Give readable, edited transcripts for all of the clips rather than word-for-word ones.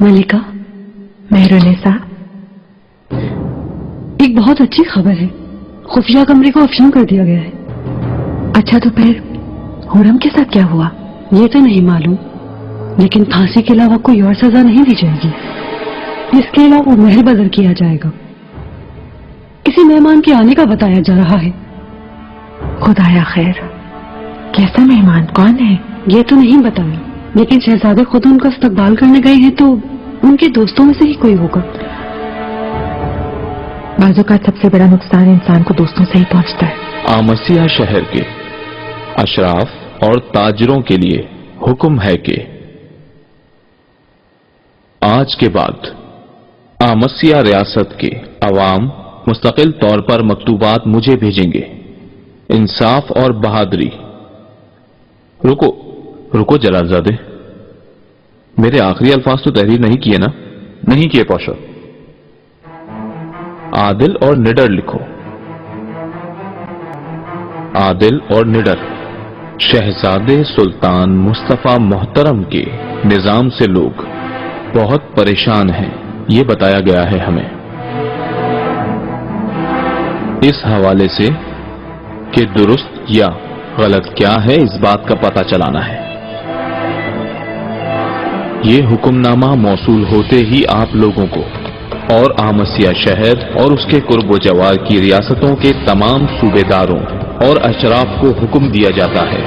मलिका, मेहरुन्निसा, एक बहुत अच्छी खबर है। खुफिया कमरे को अफशां कर दिया गया है। अच्छा तो फिर हुरम के साथ क्या हुआ? ये तो नहीं मालूम, लेकिन फांसी के अलावा कोई और सजा नहीं दी जाएगी। इसके अलावा महल बदर किया जाएगा। किसी मेहमान के आने का बताया जा रहा है। खुदाया खैर, कैसा मेहमान, कौन है? ये तो नहीं बताया, लेकिन शहजादे खुद उनका इस्तकबाल करने गए हैं तो उनके दोस्तों में से ही कोई होगा। बाजू का सबसे बड़ा नुकसान इंसान को दोस्तों से ही पहुंचता है। आमसिया शहर के अशराफ और ताजरों के लिए हुक्म है कि आज के बाद आमसिया रियासत के अवाम मुस्तकिल तौर पर मकतूबात मुझे भेजेंगे। इंसाफ और बहादुरी। रुको रुको जलालजादे, मेरे आखिरी अल्फाज तो तहरीर नहीं किए ना? नहीं किए पौशा। आदिल और निडर लिखो। आदिल और निडर। शहजादे सुल्तान मुस्तफा मोहतरम के निजाम से लोग बहुत परेशान हैं, ये बताया गया है हमें। इस हवाले से कि दुरुस्त या गलत क्या है, इस बात का पता चलाना है। ये हुक्मनामा मौसूल होते ही आप लोगों को और आमसिया शहर और उसके कुर्ब जवार की रियासतों के तमाम सूबेदारों और अशराफ को हुक्म दिया जाता है,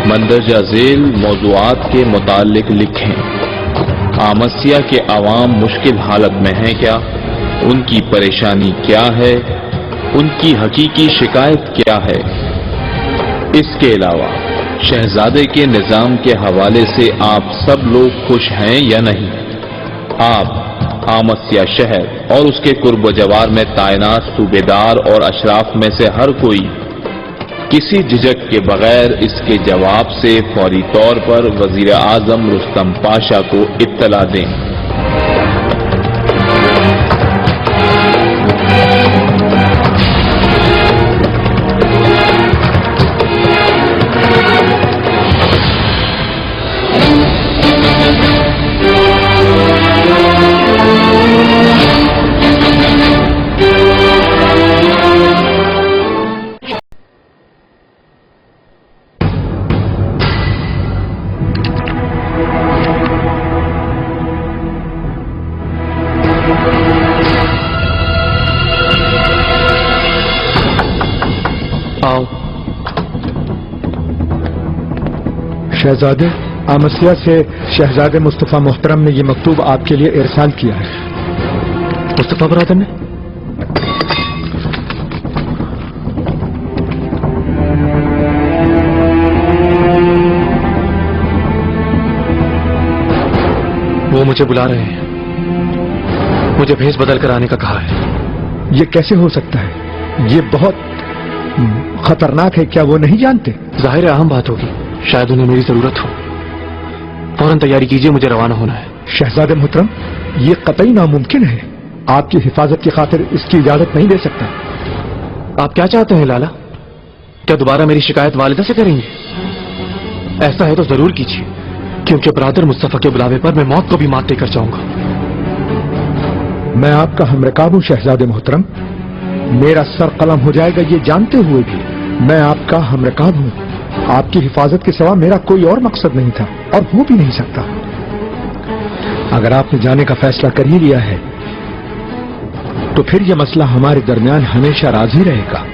मंदरजा झेल मौज़ूआत के मुताल्लिक लिखें। आमसिया के अवाम मुश्किल हालत में हैं क्या, उनकी परेशानी क्या है, उनकी हकीकी शिकायत क्या है। इसके अलावा शहजादे के निजाम के हवाले से आप सब लोग खुश हैं या नहीं। आप आमसिया शहर और उसके कुर्ब जवार में तैनात सूबेदार और अशराफ में से हर कोई किसी झिझक के बगैर इसके जवाब से फौरी तौर पर वजीर आजम रुस्तम पाशा को इत्तला दें। शहजादे, आमसिया से शहजादे मुस्तफा मोहतरम ने यह मकतूब आपके लिए इरसाल किया है। मुस्तफा बरादर ने? वो मुझे बुला रहे हैं, मुझे भेस बदल कर आने का कहा है। ये कैसे हो सकता है? ये बहुत खतरनाक है, क्या वो नहीं जानते? जाहिर अहम बात होगी, शायद उन्हें मेरी जरूरत हो। फौरन तैयारी कीजिए, मुझे रवाना होना है। शहजादे मोहतरम, ये कतई नामुमकिन है। आपकी हिफाजत की खातिर इसकी इजाजत नहीं दे सकता। आप क्या चाहते हैं लाला? क्या दोबारा मेरी शिकायत वालिदा से करेंगे? ऐसा है तो जरूर कीजिए, क्योंकि बरादर मुस्तफा के बुलावे पर मैं मौत को भी मात देकर जाऊंगा। मैं आपका हमरकाब हूं शहजादे मोहतरम। मेरा सर कलम हो जाएगा ये जानते हुए भी मैं आपका हमरकाब हूं। आपकी हिफाजत के सिवा मेरा कोई और मकसद नहीं था और हो भी नहीं सकता। अगर आपने जाने का फैसला कर ही लिया है तो फिर यह मसला हमारे दरमियान हमेशा राजी रहेगा।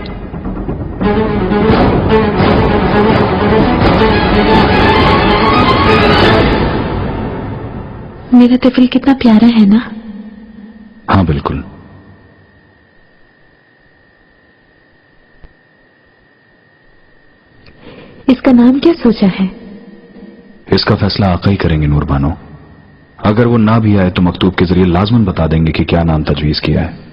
मेरा तिफल कितना प्यारा है ना? हाँ बिल्कुल। इसका नाम क्या सोचा है? इसका फैसला आका ही करेंगे नूरबानो। अगर वो ना भी आए तो मकतूब के जरिए लाजमन बता देंगे कि क्या नाम तजवीज किया है।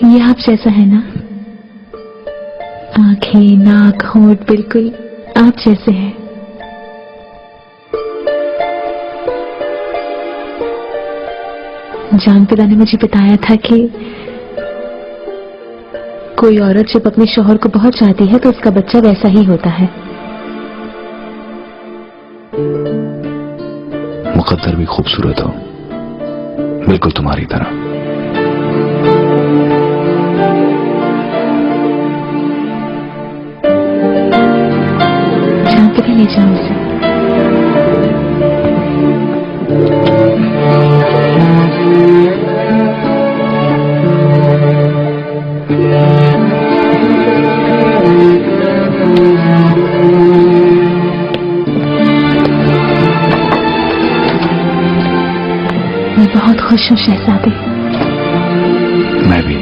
ये आप जैसा है ना, आंखें, नाक, होंठ बिल्कुल आप जैसे हैं। जान पिता ने मुझे बताया था कि कोई औरत जब अपने शौहर को बहुत चाहती है तो उसका बच्चा वैसा ही होता है। मुकद्दर भी खूबसूरत हो, बिल्कुल तुम्हारी तरह। जहाँ पे ले जाऊं उसे। मैं बहुत खुश हूँ शहजादे। मैं भी।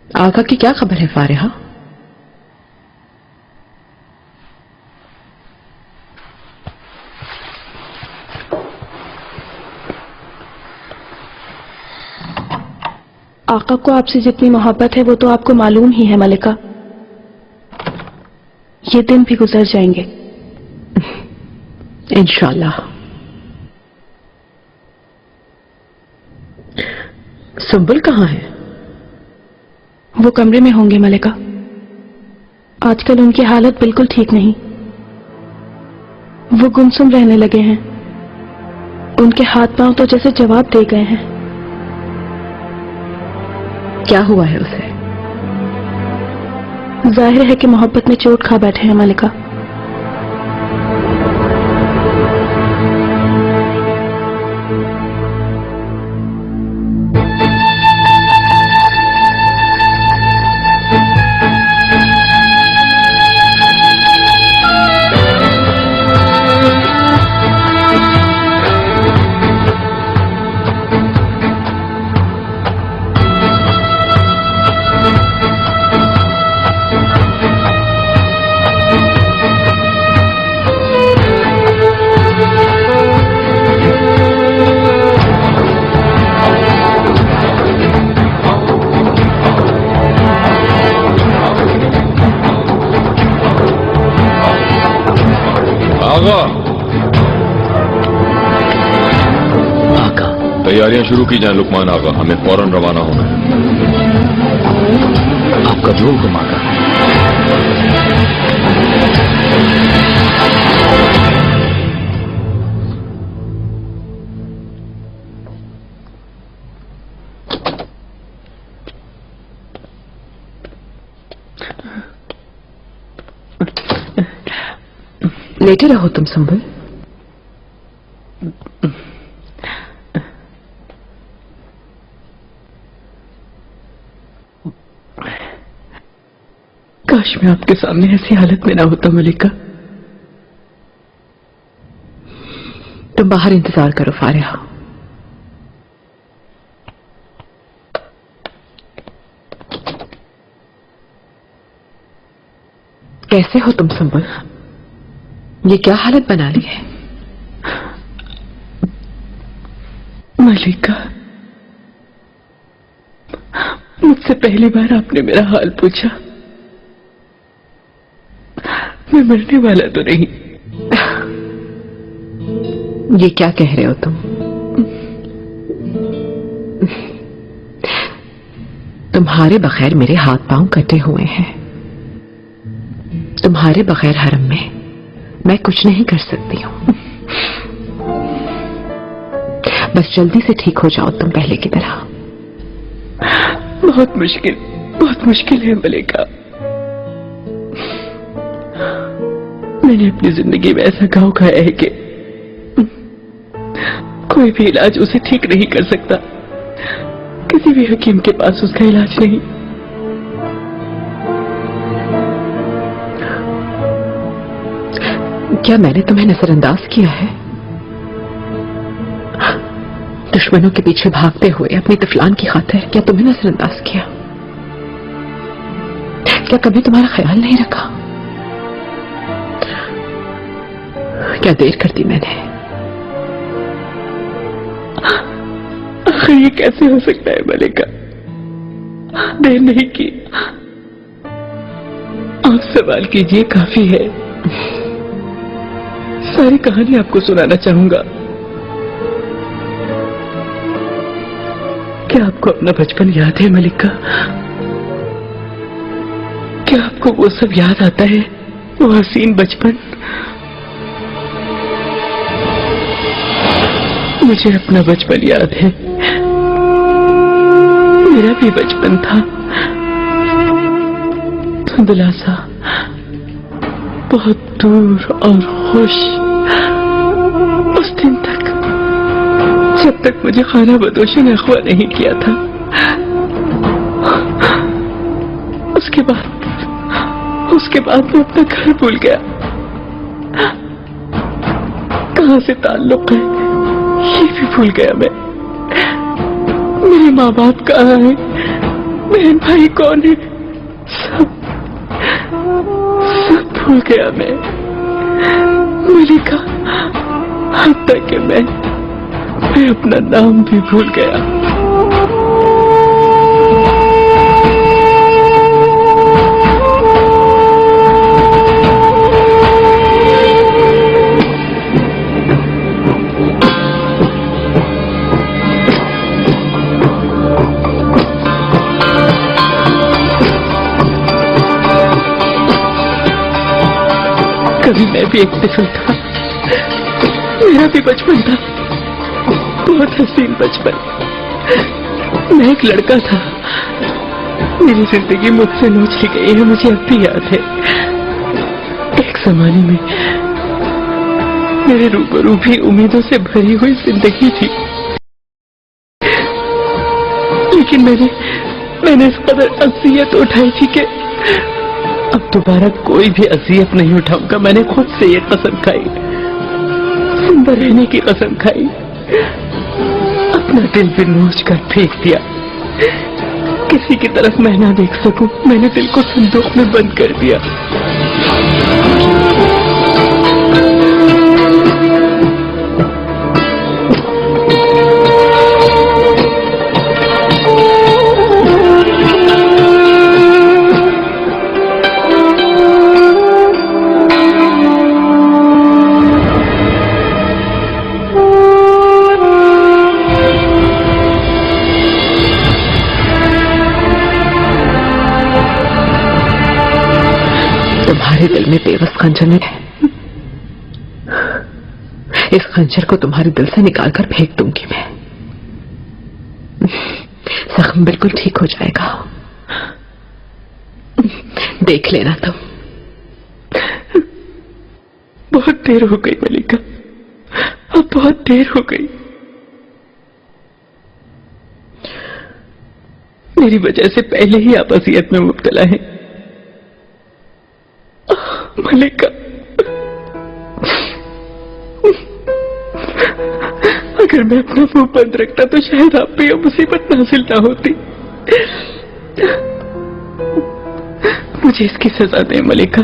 आका की क्या खबर है फारिहा? आका को आपसे जितनी मोहब्बत है वो तो आपको मालूम ही है मलिका। ये दिन भी गुजर जाएंगे इंशाल्लाह। सुंबुल कहाँ है? वो कमरे में होंगे मलिका। आजकल उनकी हालत बिल्कुल ठीक नहीं। वो गुमसुम रहने लगे हैं। उनके हाथ पांव तो जैसे जवाब दे गए हैं। क्या हुआ है उसे? जाहिर है कि मोहब्बत में चोट खा बैठे हैं मलिका। आका, तैयारियां शुरू की जाए लुकमान आका, हमें फौरन रवाना होना है। आपका जो हुक्म आका। लेटे रहो तुम सुंबुल। काश मैं आपके सामने ऐसी हालत में ना होता मलिका। तुम बाहर इंतजार करो फारिहा। कैसे हो तुम सुंबुल? ये क्या हालत बना ली है? मलिका, मुझसे पहली बार आपने मेरा हाल पूछा। मैं मरने वाला तो नहीं। ये क्या कह रहे हो तुम? तुम्हारे बगैर मेरे हाथ पांव कटे हुए हैं। तुम्हारे बगैर हरम में मैं कुछ नहीं कर सकती हूं। बस जल्दी से ठीक हो जाओ तुम पहले की तरह। बहुत मुश्किल है मलिका। मैंने अपनी जिंदगी में ऐसा घाव खाया है कि कोई भी इलाज उसे ठीक नहीं कर सकता। किसी भी हकीम के पास उसका इलाज नहीं। क्या मैंने तुम्हें नजरअंदाज किया है? दुश्मनों के पीछे भागते हुए अपनी तिफलान की खातिर क्या तुम्हें नजरअंदाज किया? क्या कभी तुम्हारा ख्याल नहीं रखा? क्या देर कर दी मैंने? आखिर ये कैसे हो सकता है मलिका? देर नहीं की। आप सवाल कीजिए, काफी है। सारी कहानी आपको सुनाना चाहूंगा। क्या आपको अपना बचपन याद है मलिका? क्या आपको वो सब याद आता है, वो हसीन बचपन? मुझे अपना बचपन याद है। मेरा भी बचपन था, धुंधला सा, बहुत दूर और खुश। उस दिन तक, जब तक मुझे खाना बदोशी ने अगवा नहीं किया था। उसके बाद मैं अपना घर भूल गया। कहां से ताल्लुक है ये भी भूल गया मैं। मेरे माँ बाप कहाँ हैं, बहन भाई कौन है, सब भूल गया मैं। मलिका, हद तक कि मैं अपना नाम भी भूल गया। कभी मैं भी एक तिफल था, मेरा भी बचपन था, बहुत हसीन बचपन। मैं एक लड़का था, मेरी जिंदगी मुझसे नोच ली गई है, मुझे अब भी याद है। एक जमाने में मेरे रूबरू भी उम्मीदों से भरी हुई जिंदगी थी, लेकिन मैंने इस कदर अज़ियत उठाई थी कि अब दोबारा कोई भी अज़ियत नहीं उठाऊंगा। मैंने खुद से ये कसम खाई, जिंदा रहने की कसम खाई। अपना दिल भी नोच कर फेंक दिया, किसी की तरफ मैं ना देख सकूं। मैंने दिल को संदूक में बंद कर दिया। तुम्हारे दिल में बेबस खंजर है, इस खंजर को तुम्हारे दिल से निकाल कर फेंक दूंगी मैं। जख्म बिल्कुल ठीक हो जाएगा, देख लेना तुम। बहुत देर हो गई मलिका, अब बहुत देर हो गई। मेरी वजह से पहले ही आप अज़ियत में मुब्तला हैं मलिका। अगर मैं अपना मुंह बंद रखता तो शायद आप पे यह मुसीबत नाज़िल ना होती। मुझे इसकी सजा दे मलिका,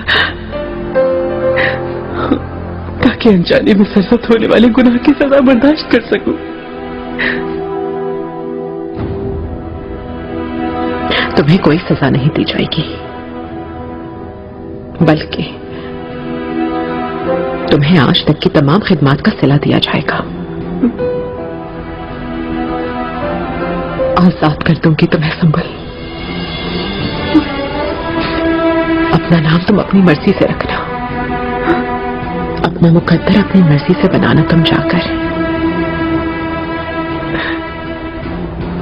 ताकि अनजाने में सरजद होने वाले गुनाह की सजा बर्दाश्त कर सकूं। तुम्हें कोई सजा नहीं दी जाएगी, बल्कि तुम्हें आज तक की तमाम खिदमत का सिला दिया जाएगा। आजाद कर दूंगी तुम्हें संभल। अपना नाम तुम अपनी मर्जी से रखना, अपना मुकद्दर अपनी मर्जी से बनाना तुम जाकर।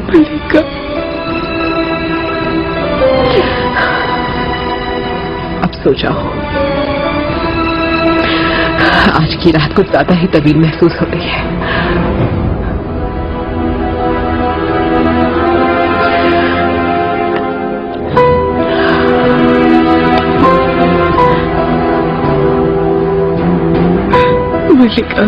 मलिका, अब सो जाओ, आज की रात कुछ ज्यादा ही तवील महसूस हो रही है। मलिका,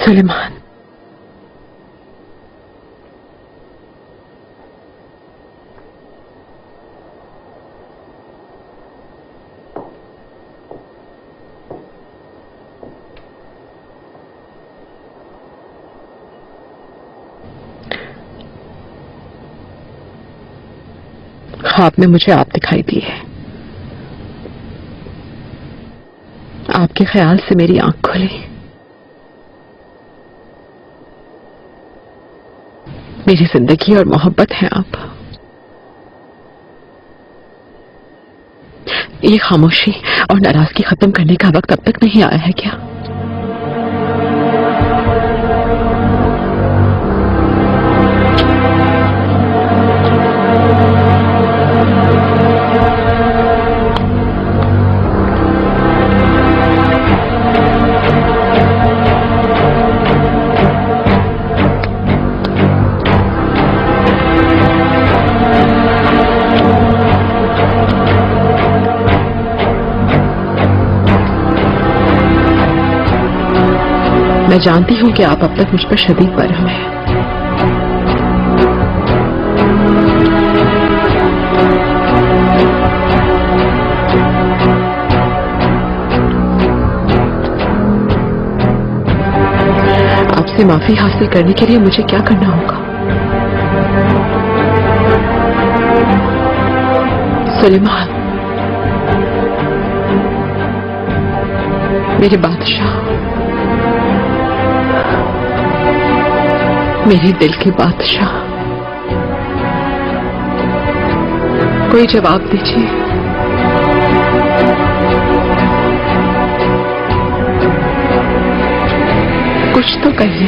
سلیمان، خواب میں مجھے آپ دکھائی دیے. آپ کے خیال سے میری آنکھ کھلی. میری زندگی اور محبت ہے آپ. یہ خاموشی اور ناراضگی ختم کرنے کا وقت اب تک نہیں آیا ہے کیا؟ میں جانتی ہوں کہ آپ اب تک مجھ پر شدید برہم ہیں. آپ سے معافی حاصل کرنے کے لیے مجھے کیا کرنا ہوگا؟ سلیمان، میرے بادشاہ، میرے دل کے بادشاہ، کوئی جواب دیجیے. کچھ تو کہیے.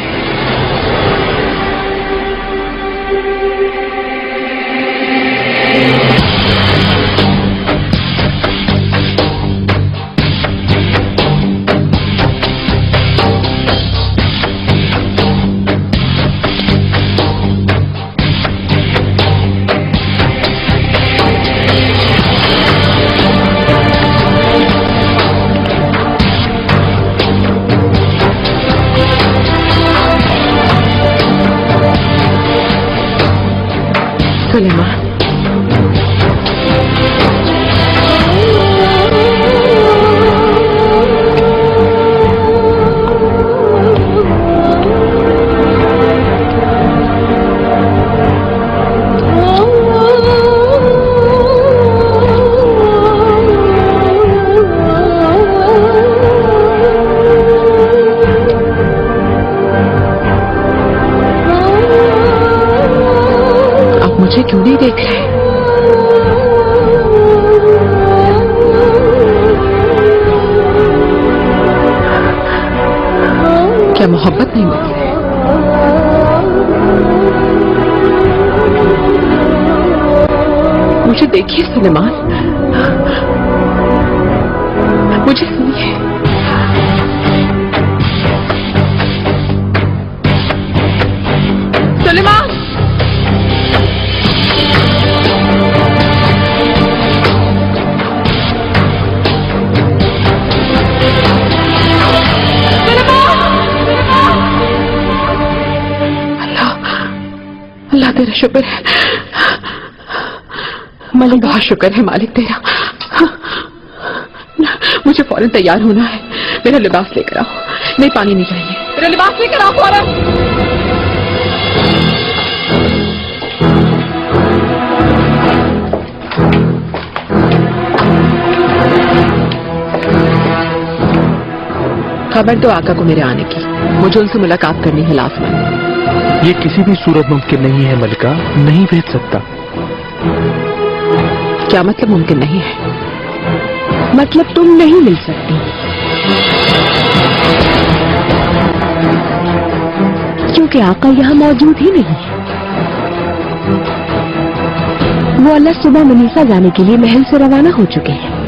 سلیمان، مجھے کیوں نہیں دیکھ رہے؟ کیا محبت نہیں ملی ہے؟ مجھے دیکھیے سلیمان، مجھے سنیے. سلیمان، اللہ تیرا شکر ہے مالک، بہت شکر ہے مالک تیرا. مجھے فوراً تیار ہونا ہے. میرا لباس لے کر آؤ. نہیں، پانی نہیں چاہیے. میرا لباس لے کر آؤ فوراً. خبر دو آقا کو میرے آنے کی. مجھے ان سے ملاقات کرنی ہے لازماً. یہ کسی بھی صورت ممکن نہیں ہے ملکہ، نہیں بھیج سکتا. کیا مطلب ممکن نہیں ہے؟ مطلب تم نہیں مل سکتی کیونکہ آقا یہاں موجود ہی نہیں. وہ اللہ صبح منیسا جانے کے لیے محل سے روانہ ہو چکے ہیں.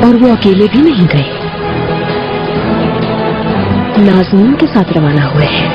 اور وہ اکیلے بھی نہیں گئے، نازنین کے ساتھ روانہ ہوئے ہیں.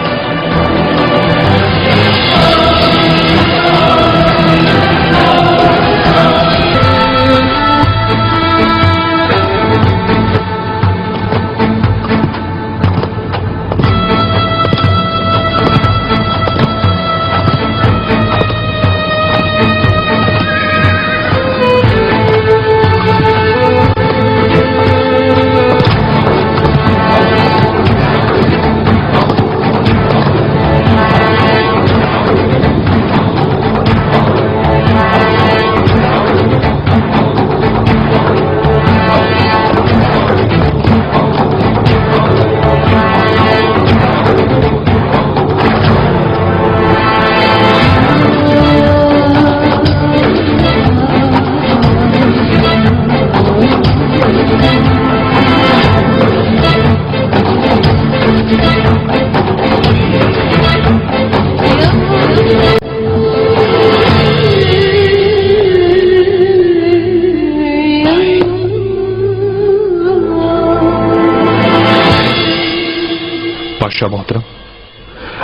बादशाह मोहतरम,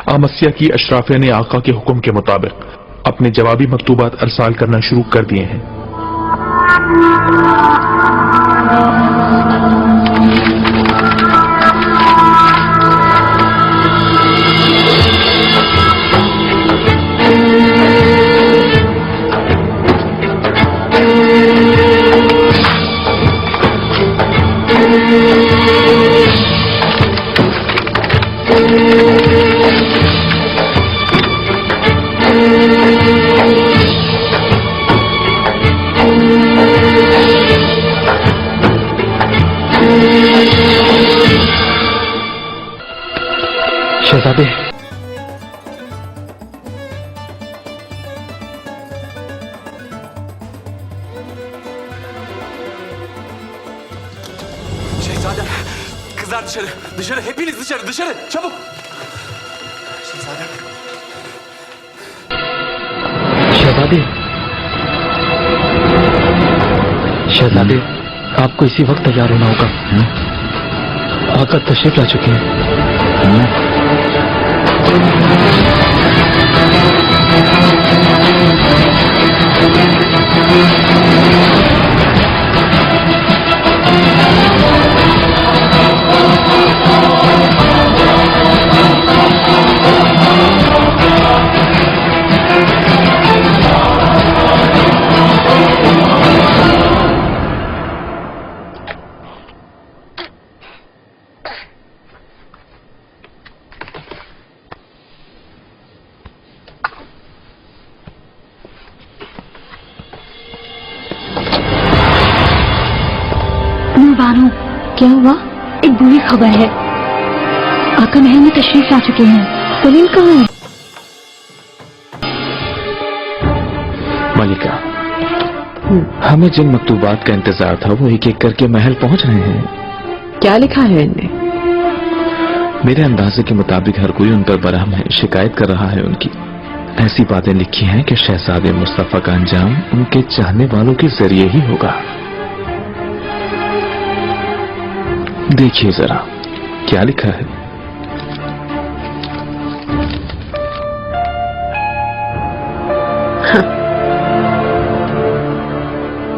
आमसिया की अशराफिया ने आका के हुक्म के मुताबिक अपने जवाबी मकतूबात अरसाल करना शुरू कर दिए हैं। शहजादे, Şehzadem, kızlar dışarı, dışarı, hepiniz dışarı, dışarı, çabuk. Şehzadem. शहजादे, शहजादे, आपको इसी वक्त तैयार होना होगा। आका तशरीफ ला चुके हैं। बानो, क्या हुआ? एक बुरी खबर है, आका महल में तशरीफ ला चुके हैं। सलीम कहाँ है? मलिका, हमें जिन मकतूबात का इंतजार था वो एक एक करके महल पहुंच रहे हैं। क्या लिखा है इनमें? मेरे अंदाजे के मुताबिक हर कोई उन पर बरहम है, शिकायत कर रहा है उनकी। ऐसी बातें लिखी हैं कि शहजादे मुस्तफा का अंजाम उनके चाहने वालों के जरिए ही होगा। देखिए जरा क्या लिखा है।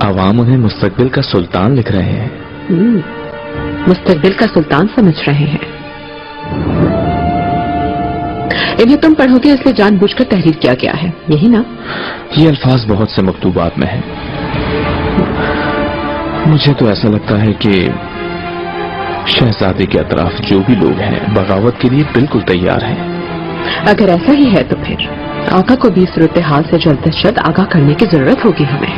आवाम उन्हें मुस्तकबिल का सुल्तान लिख रहे हैं। मुस्तकबिल का सुल्तान समझ रहे हैं। इन्हें तुम पढ़ोगे इसलिए जानबूझकर तहरीर किया गया है, यही ना? ये अल्फाज बहुत से मकतूबात में हैं। मुझे तो ऐसा लगता है कि शहजादे के अतराफ जो भी लोग हैं बगावत के लिए बिल्कुल तैयार हैं। अगर ऐसा ही है तो फिर आका को भी सूरत हाल से जल्द से जल्द आगाह करने की जरूरत होगी हमें।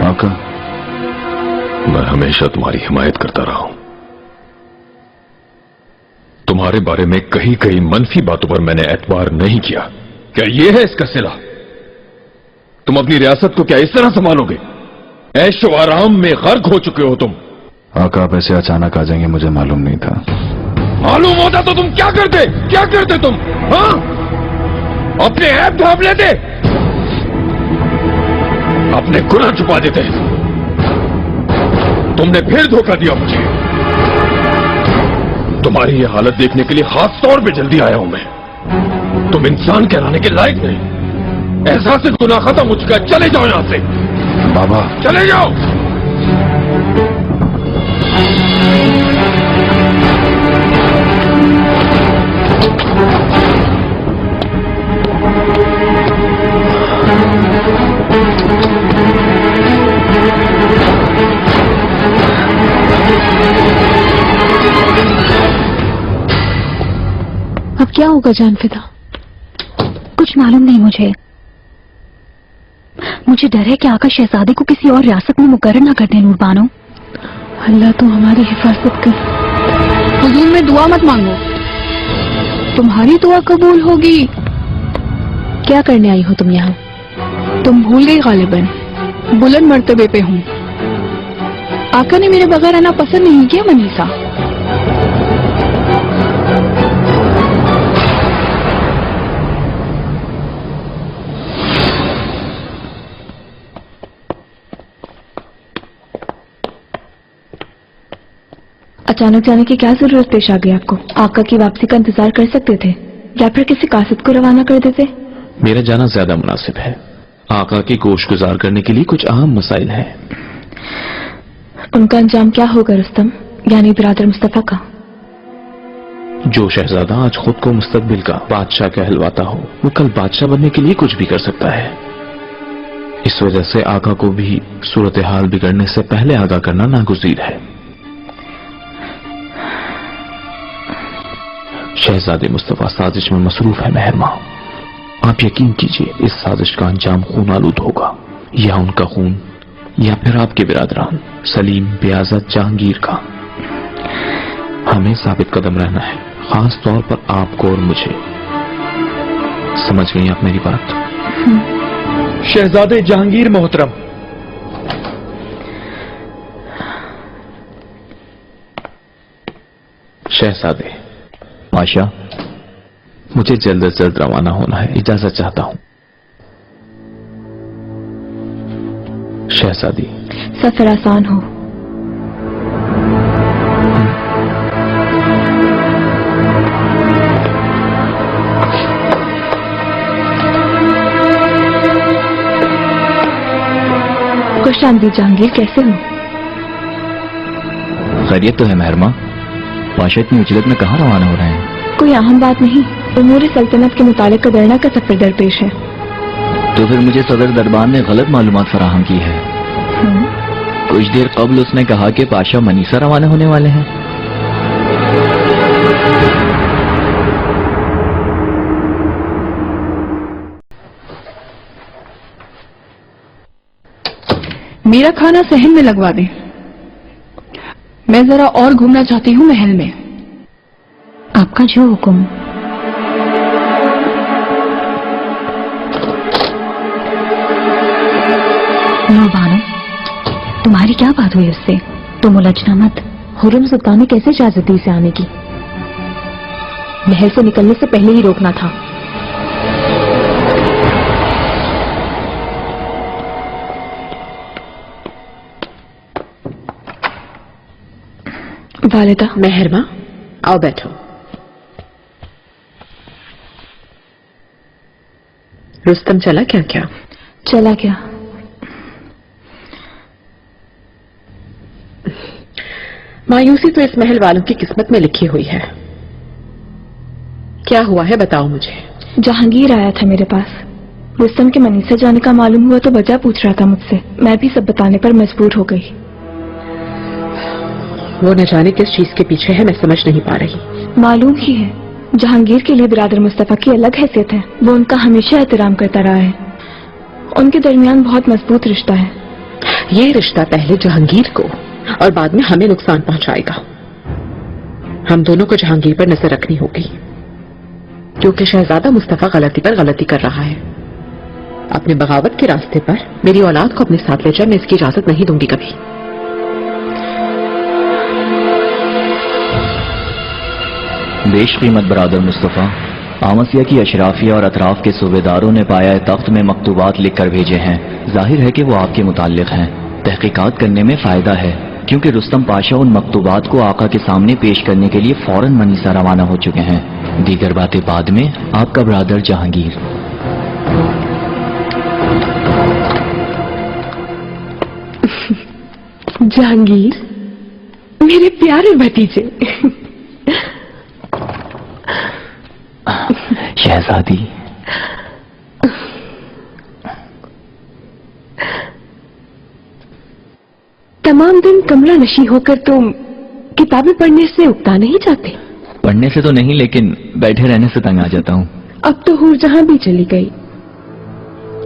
आका, मैं हमेशा तुम्हारी हिमायत करता रहा हूं। तुम्हारे बारे में कहीं कहीं मनफी बातों पर मैंने एतबार नहीं किया। क्या यह है इसका सिला? तुम अपनी रियासत को क्या इस तरह संभालोगे? ऐशो आराम में गर्क हो चुके हो तुम। आका, आप ऐसे अचानक आ जाएंगे मुझे मालूम नहीं था। मालूम होता तो तुम क्या करते तुम? हाँ, अपने ऐब ढांप लेते, अपने गुनाह छुपा देते। तुमने फिर धोखा दिया मुझे। तुम्हारी ये हालत देखने के लिए खास तौर पे जल्दी आया हूं मैं। तुम इंसान कहलाने के लायक नहीं। एहसास से गुनाह खत्म हो चुका है। चले जाओ यहां से। बाबा, चले जाओ। अब क्या होगा जानफिदा? कुछ मालूम नहीं मुझे डर है कि आका शहजादे को किसी और रियासत में मुकर्रर न कर दे। नूरबानो, अल्लाह तुम हमारी हिफाजत कर। हुजूर में दुआ मत मांगो, तुम्हारी दुआ कबूल होगी। क्या करने आई हो तुम यहाँ? तुम भूल गई गालिबन, बुलंद मर्तबे पे हूँ। आका ने मेरे बगैर आना पसंद नहीं किया मनीषा। अचानक जाने की क्या जरूरत पेश आ गई आपको? आका की वापसी का इंतजार कर सकते थे या फिर किसी कासिद को रवाना कर देते? मेरा जाना ज्यादा मुनासिब है। आका की गोश गुजार करने के लिए कुछ अहम मसाइल हैं। उनका अंजाम क्या होगा रुस्तम, यानी बिरादर मुस्तफा का? जो शहजादा आज खुद को मुस्तकबिल का बादशाह कहलवाता हो, वो कल बादशाह बनने के लिए कुछ भी कर सकता है। इस वजह से आका को भी सूरत हाल बिगड़ने से पहले आगाह करना नागुज़ीर है। शहजादे मुस्तफा साजिश में मसरूफ है मेहरमा। आप यकीन कीजिए इस साजिश का अंजाम खून आलूद होगा, या उनका खून या फिर आपके बिरादरान सलीम, बियाज़त, जहांगीर का। हमें साबित कदम रहना है, खास तौर पर आपको और मुझे। समझ गई आप मेरी बात? शहजादे जहांगीर मोहतरम। शहजादे पाशा, मुझे जल्द से जल्द रवाना होना है, इजाजत चाहता हूं। शहजादी, सफर आसान हो। खुश आमदीद जहांगीर, कैसे हो? खैरियत तो है मेहरमा। पाशा इतनी उजलत में कहाँ रवाना हो रहे हैं? कोई अहम बात नहीं, उमूर सल्तनत के मुतालिक कदरना का सफर दरपेश है। तो फिर मुझे सदर दरबार ने गलत मालूमात फराहम की है। कुछ देर कबल उसने कहा कि पाशा मनीसा रवाना होने वाले हैं। मेरा खाना सहन में लगवा दें, मैं जरा और घूमना चाहती हूँ महल में। आपका जो हुक्म। नूरबानो, तुम्हारी क्या बात हुई उससे? तुम उलझना मत। हुर्रम सुल्तान ने कैसे इजाजत दी इसे आने की? महल से निकलने से पहले ही रोकना था। वालिदा। मेहरमा, आओ बैठो। रुस्तम चला क्या? क्या चला क्या? मायूसी तो इस महल वालों की किस्मत में लिखी हुई है। क्या हुआ है बताओ मुझे। जहांगीर आया था मेरे पास। रुस्तम के मनीसा जाने का मालूम हुआ तो वजह पूछ रहा था मुझसे। मैं भी सब बताने पर मजबूर हो गई। वो न जाने किस चीज के पीछे है, मैं समझ नहीं पा रही। मालूम ही है, जहांगीर के लिए बिरादर मुस्तफा की अलग हैसियत है। वो उनका हमेशा एहतराम करता रहा है। उनके दरमियान बहुत मजबूत रिश्ता है। ये रिश्ता पहले जहांगीर को और बाद में हमें नुकसान पहुंचाएगा। हम दोनों को जहांगीर पर नजर रखनी होगी, क्योंकि शहजादा मुस्तफा गलती पर गलती कर रहा है। अपने बगावत के रास्ते पर मेरी औलाद को अपने साथ ले जाए, मैं इसकी इजाजत नहीं दूंगी कभी। बेश कीमत बरादर मुस्तफा, आमसिया की अशराफिया और अतराफ के सूबेदारों ने पाया तख्त में मकतूबात लिख कर भेजे हैं। जाहिर है कि वो आपके मुताल्लिक हैं। तहकीकात करने में फायदा है, क्योंकि रुस्तम पाशा उन मकतूबात को आका के सामने पेश करने के लिए फौरन मनीसा रवाना हो चुके हैं। दीगर बातें बाद में। आपका बरादर जहांगीर। जहांगीर, मेरे प्यारे भतीजे। शहजादी, तमाम दिन कमरा नशी होकर तुम किताबें पढ़ने से उकता नहीं जाते? पढ़ने से तो नहीं, लेकिन बैठे रहने से तंग आ जाता हूँ। अब तो हूर जहां भी चली गई,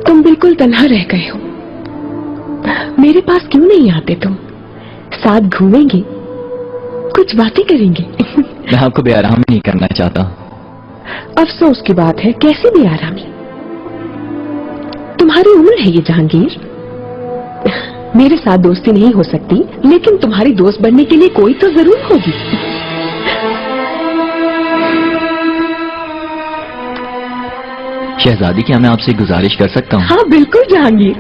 तुम बिल्कुल तन्हा रह गए हो। मेरे पास क्यों नहीं आते तुम? साथ घूमेंगे, कुछ बातें करेंगे। मैं आपको बेआराम नहीं करना चाहता। अफसोस की बात है, कैसी बेआरामी? तुम्हारी उम्र है ये जहांगीर। मेरे साथ दोस्ती नहीं हो सकती, लेकिन तुम्हारी दोस्त बनने के लिए कोई तो जरूर होगी। शहजादी, क्या मैं आपसे गुजारिश कर सकता हूँ? हाँ बिल्कुल जहांगीर,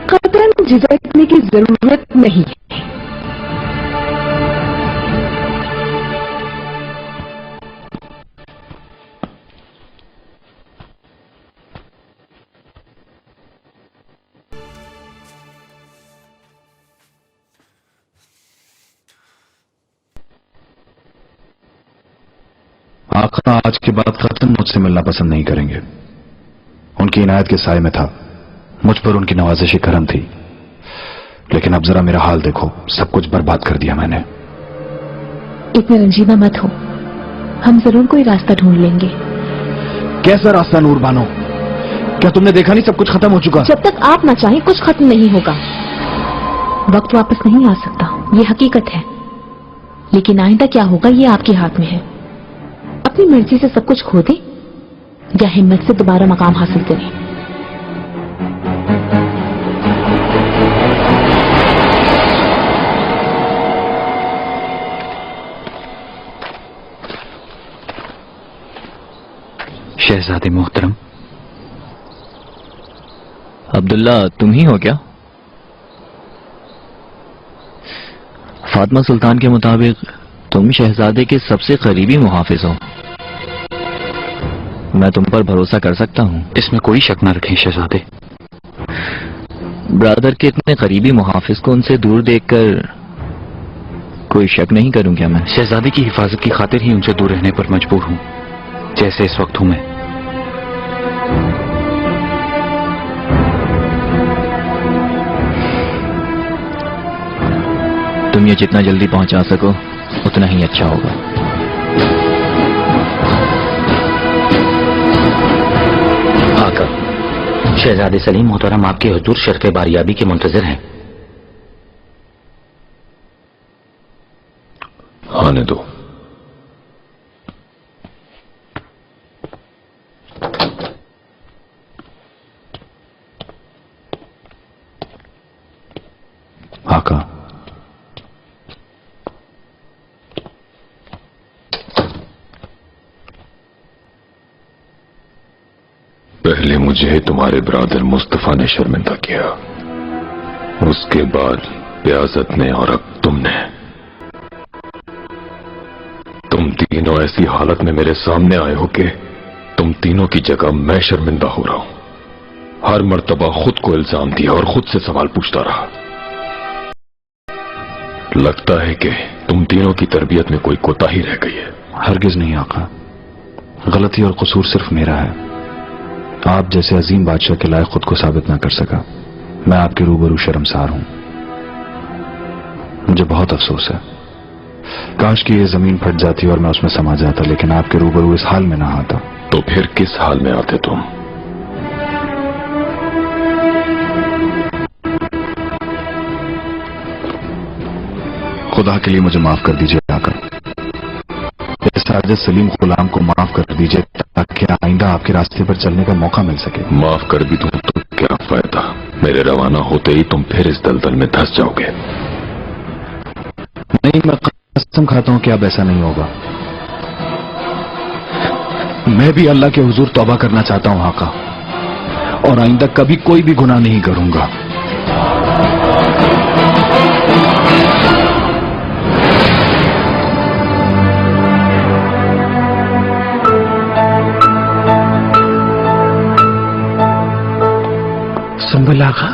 कतरन झिझकने की जरूरत नहीं है। آقا آج کے بعد قطعاً مجھ سے ملنا پسند نہیں کریں گے. ان کی عنایت کے سائے میں تھا, مجھ پر ان کی نوازش کرم تھی, لیکن اب ذرا میرا حال دیکھو, سب کچھ برباد کر دیا میں نے. اتنے رنجیدہ مت ہو, ہم ضرور کوئی راستہ ڈھونڈ لیں گے. کیسا راستہ نور بانو؟ کیا تم نے دیکھا نہیں سب کچھ ختم ہو چکا؟ جب تک آپ نہ چاہیں کچھ ختم نہیں ہوگا. وقت واپس نہیں آ سکتا, یہ حقیقت ہے, لیکن آئندہ کیا ہوگا یہ آپ کے ہاتھ میں ہے. اپنی مرضی سے سب کچھ کھو دیں یا ہمت سے دوبارہ مقام حاصل کریں. شہزادے محترم. عبداللہ تم ہی ہو کیا؟ فاطمہ سلطان کے مطابق تم شہزادے کے سب سے قریبی محافظ ہو. میں تم پر بھروسہ کر سکتا ہوں؟ اس میں کوئی شک نہ رکھیں شہزادے. برادر کے اتنے قریبی محافظ کو ان سے دور دیکھ کر کوئی شک نہیں کروں کیا میں؟ شہزادے کی حفاظت کی خاطر ہی ان سے دور رہنے پر مجبور ہوں, جیسے اس وقت ہوں میں. تم یہ جتنا جلدی پہنچا سکو اتنا ہی اچھا ہوگا. آقا, شہزادے سلیم محترم آپ کے حضور شرف باریابی کے منتظر ہیں. آنے دو. آقا پہلے مجھے تمہارے برادر مصطفیٰ نے شرمندہ کیا, اس کے بعد بیازت نے, اور اب تم نے. تم تینوں ایسی حالت میں میرے سامنے آئے ہو کہ تم تینوں کی جگہ میں شرمندہ ہو رہا ہوں. ہر مرتبہ خود کو الزام دیا اور خود سے سوال پوچھتا رہا. لگتا ہے کہ تم تینوں کی تربیت میں کوئی کوتاہی رہ گئی ہے. ہرگز نہیں آقا, غلطی اور قصور صرف میرا ہے. آپ جیسے عظیم بادشاہ کے لائق خود کو ثابت نہ کر سکا. میں آپ کے روبرو شرمسار ہوں. مجھے بہت افسوس ہے. کاش کہ یہ زمین پھٹ جاتی اور میں اس میں سما جاتا, لیکن آپ کے روبرو اس حال میں نہ آتا. تو پھر کس حال میں آتے تم؟ خدا کے لیے مجھے معاف کر دیجیے آقا. ساجد سلیم غلام کو معاف کر دیجیے تاکہ آئندہ آپ کے راستے پر چلنے کا موقع مل سکے. معاف کر بھی دوں تو کیا فائدہ, میرے روانہ ہوتے ہی تم پھر اس دلدل میں دھس جاؤ گے. نہیں, میں قسم کھاتا ہوں کہ اب ایسا نہیں ہوگا. میں بھی اللہ کے حضور توبہ کرنا چاہتا ہوں آقا, اور آئندہ کبھی کوئی بھی گناہ نہیں کروں گا. سنبل آقا,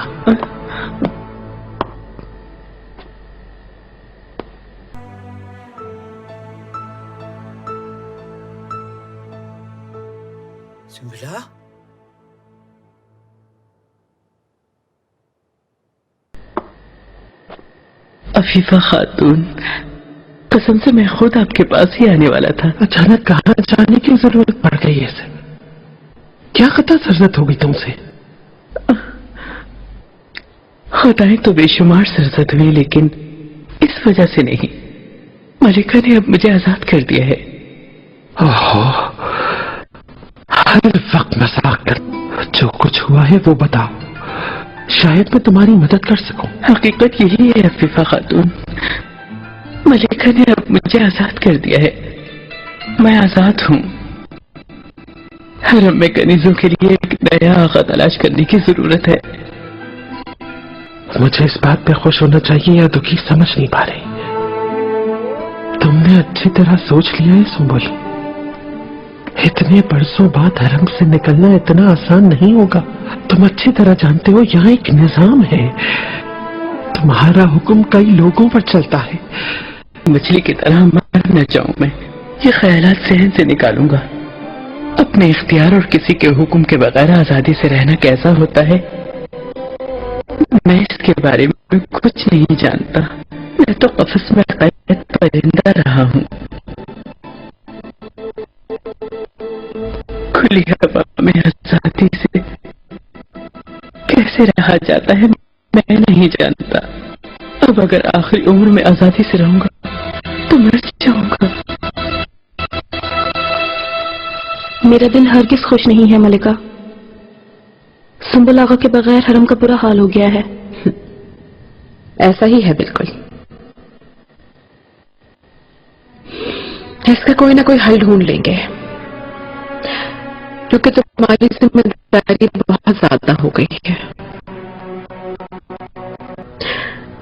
سنبلا, عفیفہ خاتون, قسم سے میں خود آپ کے پاس ہی آنے والا تھا. اچانک کہاں جانے کی ضرورت پڑ گئی ہے سر؟ کیا خطا سرزد ہوگی تم سے؟ خطائیں تو بے شمار سرزد ہوئی, لیکن اس وجہ سے نہیں. ملکہ نے اب مجھے آزاد کر دیا ہے. ہر وقت مذاق کر, جو کچھ ہوا ہے وہ بتاؤ, شاید میں تمہاری مدد کر سکوں. حقیقت یہی ہے عفیفہ خاتون, ملکہ نے اب مجھے آزاد کر دیا ہے. میں آزاد ہوں. حرم میں کنیزوں کے لیے ایک نیا آقا تلاش کرنے کی ضرورت ہے. مجھے اس بات پہ خوش ہونا چاہیے یا دکھی سمجھ نہیں پا رہی. تم نے اچھی طرح سوچ لیا ہے سنبل, اتنے برسوں بعد حرم سے نکلنا اتنا آسان نہیں ہوگا. تم اچھی طرح جانتے ہو یہاں ایک نظام ہے, تمہارا حکم کئی لوگوں پر چلتا ہے. مچھلی کی طرح مر نہ جاؤں میں, یہ خیالات ذہن سے نکالوں گا. اپنے اختیار اور کسی کے حکم کے بغیر آزادی سے رہنا کیسا ہوتا ہے میں اس کے بارے میں کچھ نہیں جانتا. میں تو قفس میں قید پرندہ رہا ہوں. کھلی ہوا میں آزادی سے کیسے رہا جاتا ہے میں نہیں جانتا. اب اگر آخری عمر میں آزادی سے رہوں گا تو مر جاؤں گا. میرا دل ہرگز خوش نہیں ہے ملکہ. سنبل آغا کے بغیر حرم کا برا حال ہو گیا ہے. ایسا ہی ہے بالکل. اس کا کوئی نہ کوئی حل ڈھونڈ لیں گے کیونکہ تمہاری ذمہ داری بہت زیادہ ہو گئی ہے.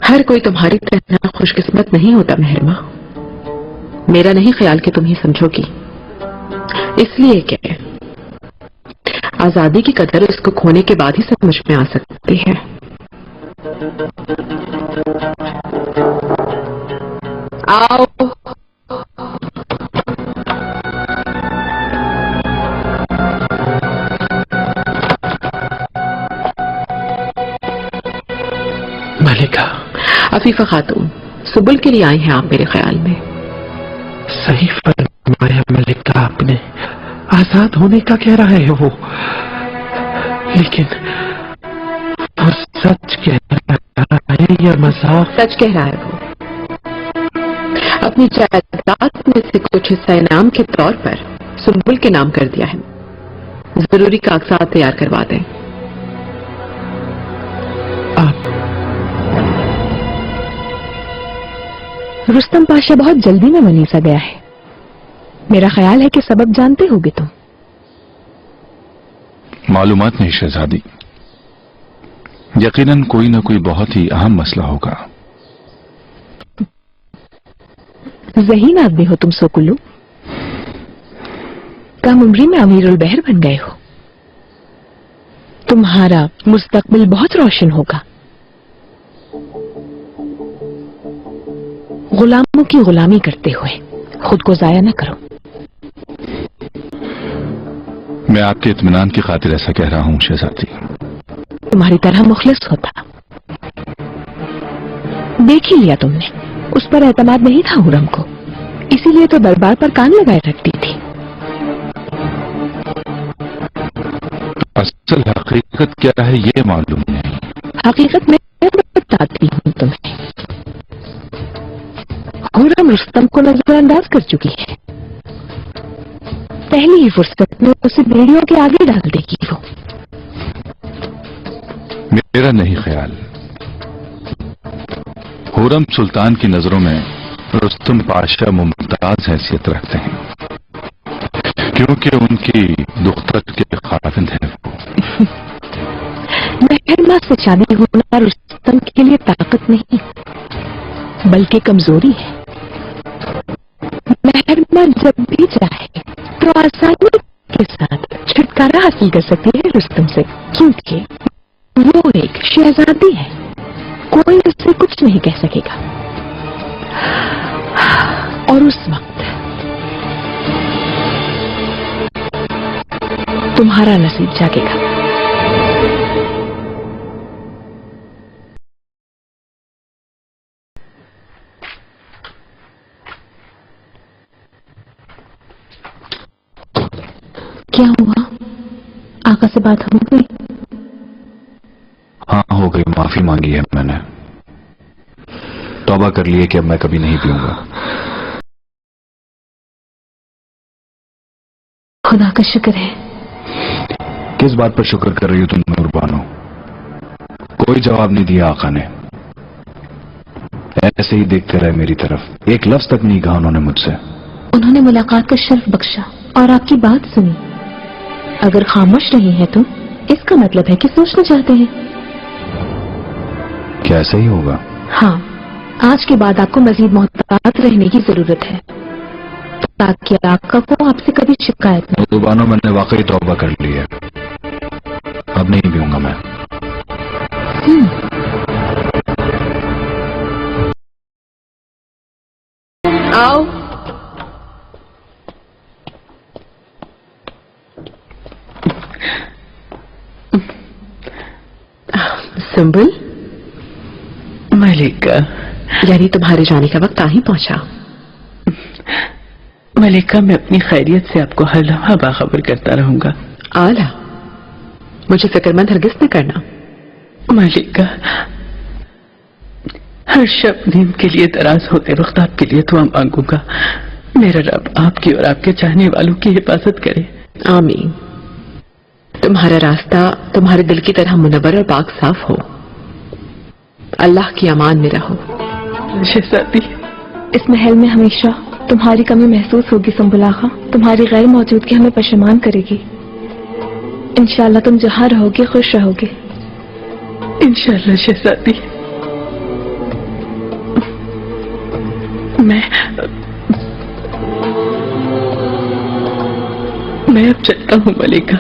ہر کوئی تمہاری طرح خوش قسمت نہیں ہوتا مہرما. میرا نہیں خیال کہ تم ہی سمجھو گی. اس لیے کہ آزادی کی قدر اس کو کھونے کے بعد ہی سمجھ میں آ سکتی ہے. آؤ. ملکہ. عفیفہ خاتون سبل کے لیے آئی ہیں آپ میرے خیال میں. صحیح فرمایا ملکہ آپ نے. آزاد ہونے کا کہہ رہا ہے وہ لیکن وہ سچ کہہ رہا ہے یا مذاق؟ سچ کہہ رہا ہے وہ. اپنی جائیداد میں سے کچھ حصہ انعام کے طور پر سنبل کے نام کر دیا ہے. ضروری کاغذات تیار کروا دیں. رستم پاشا بہت جلدی میں منیسا گیا ہے. میرا خیال ہے کہ سبب جانتے ہوگے تم. معلومات نہیں شہزادی. یقیناً کوئی نہ کوئی بہت ہی اہم مسئلہ ہوگا. ذہین آدمی ہو تم سوکلو. کم عمری میں امیر البحر بن گئے ہو. تمہارا مستقبل بہت روشن ہوگا. غلاموں کی غلامی کرتے ہوئے خود کو ضائع نہ کرو. میں آپ کے اطمینان کی خاطر ایسا کہہ رہا ہوں شہزادی. تمہاری طرح مخلص ہوتا. دیکھ ہی لیا تم نے. اس پر اعتماد نہیں تھا حرم کو. اسی لیے تو دربار پر کان لگائے رکھتی تھی. اصل حقیقت کیا ہے یہ معلوم نہیں. حقیقت میں بتاتی ہوں تمہیں. حرم رستم کو نظر انداز کر چکی ہے. پہلی ہی فرصت میں اسے بیڑیوں کے آگے ڈال دے گی. وہ میرا نہیں خیال. حرم سلطان کی نظروں میں رستم پاشا ممتاز حیثیت رکھتے ہیں کیونکہ ان کی دختر کے خاوند ہیں وہ. مہرما سے شادی ہونا رستم کے لیے طاقت نہیں بلکہ کمزوری ہے. مہرما جب بھی چاہے تو آسانی کے ساتھ چھٹکارا حاصل کر سکتی ہے رستم سے کیونکہ وہ ایک شہزادی ہے. کوئی اس سے کچھ نہیں کہہ سکے گا. اور اس وقت تمہارا نصیب جاگے گا. کیا ہوا؟ آقا سے بات ہو گئی؟ ہاں ہو گئی. معافی مانگی ہے میں نے. توبہ کر لیے کہ اب میں کبھی نہیں پیوں گا. خدا کا شکر ہے. کس بات پر شکر کر رہی ہو تم نوربانو؟ کوئی جواب نہیں دیا آقا نے. ایسے ہی دیکھتے رہے میری طرف. ایک لفظ تک نہیں کہا انہوں نے مجھ سے. انہوں نے ملاقات کا شرف بخشا اور آپ کی بات سنی. اگر خاموش نہیں ہے تم اس کا مطلب ہے کہ سوچنا چاہتے ہیں. کیا ایسا ہی ہوگا؟ ہاں. آج کے بعد آپ کو مزید محتاط رہنے کی ضرورت ہے تاکہ آقا کو آپ سے کبھی شکایت نہیں. نوربانو میں نے واقعی توبہ کر لی ہے. اب نہیں پیوں گا میں. آؤ. सुंबुल, मलिका, यानी तुम्हारे जाने का वक्त आ ही पहुंचा। मलिका, मैं अपनी खैरियत से आपको हर लम्हा बाखबर करता रहूंगा। आला, मुझे फिक्रमंद हरगिज न करना। मलिका, हर शब नींद के लिए दराज होते वक्त आपके लिए दुआ मांगूंगा। मेरा रब आपकी और आपके चाहने वालों की हिफाजत करे। आमीन। तुम्हारा रास्ता तुम्हारे दिल की तरह मुनव्वर और पाक साफ हो। अल्लाह की अमान में रहो। शहजादी, इस महल में हमेशा तुम्हारी कमी महसूस होगी सुंबुल आगा। तुम्हारी गैर मौजूदगी हमें पशेमान करेगी। इंशाअल्लाह तुम जहाँ रहोगे खुश रहोगे। इंशाअल्लाह शहजादी। मैं अब चलता हूँ मलिका।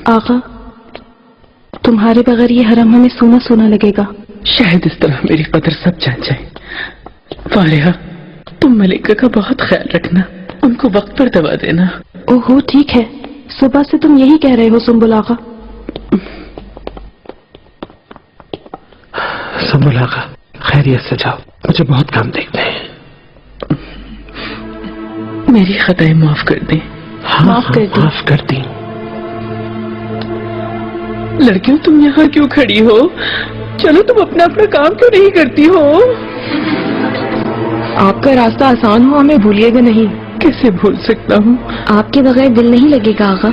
आगा, तुम्हारे बगैर ये हरम हमें सूना सूना लगेगा। शायद इस तरह मेरी कदर सब जान जाए। फारिहा, तुम मलिका का बहुत ख्याल रखना, उनको वक्त पर दवा देना। ओहो ठीक है, सुबह से तुम यही कह रहे हो सुंबुल आगा। सुंबुल आगा, खैरियत से जाओ, मुझे बहुत काम देखते हैं। मेरी खताएं माफ कर दें। माफ कर दी। माफ कर दी। लड़कियों, तुम यहाँ क्यों खड़ी हो? चलो, तुम अपना अपना काम क्यों नहीं करती हो? आपका रास्ता आसान हो, हमें भूलिएगा नहीं। कैसे भूल सकता हूँ? आपके बगैर दिल नहीं लगेगा आगा।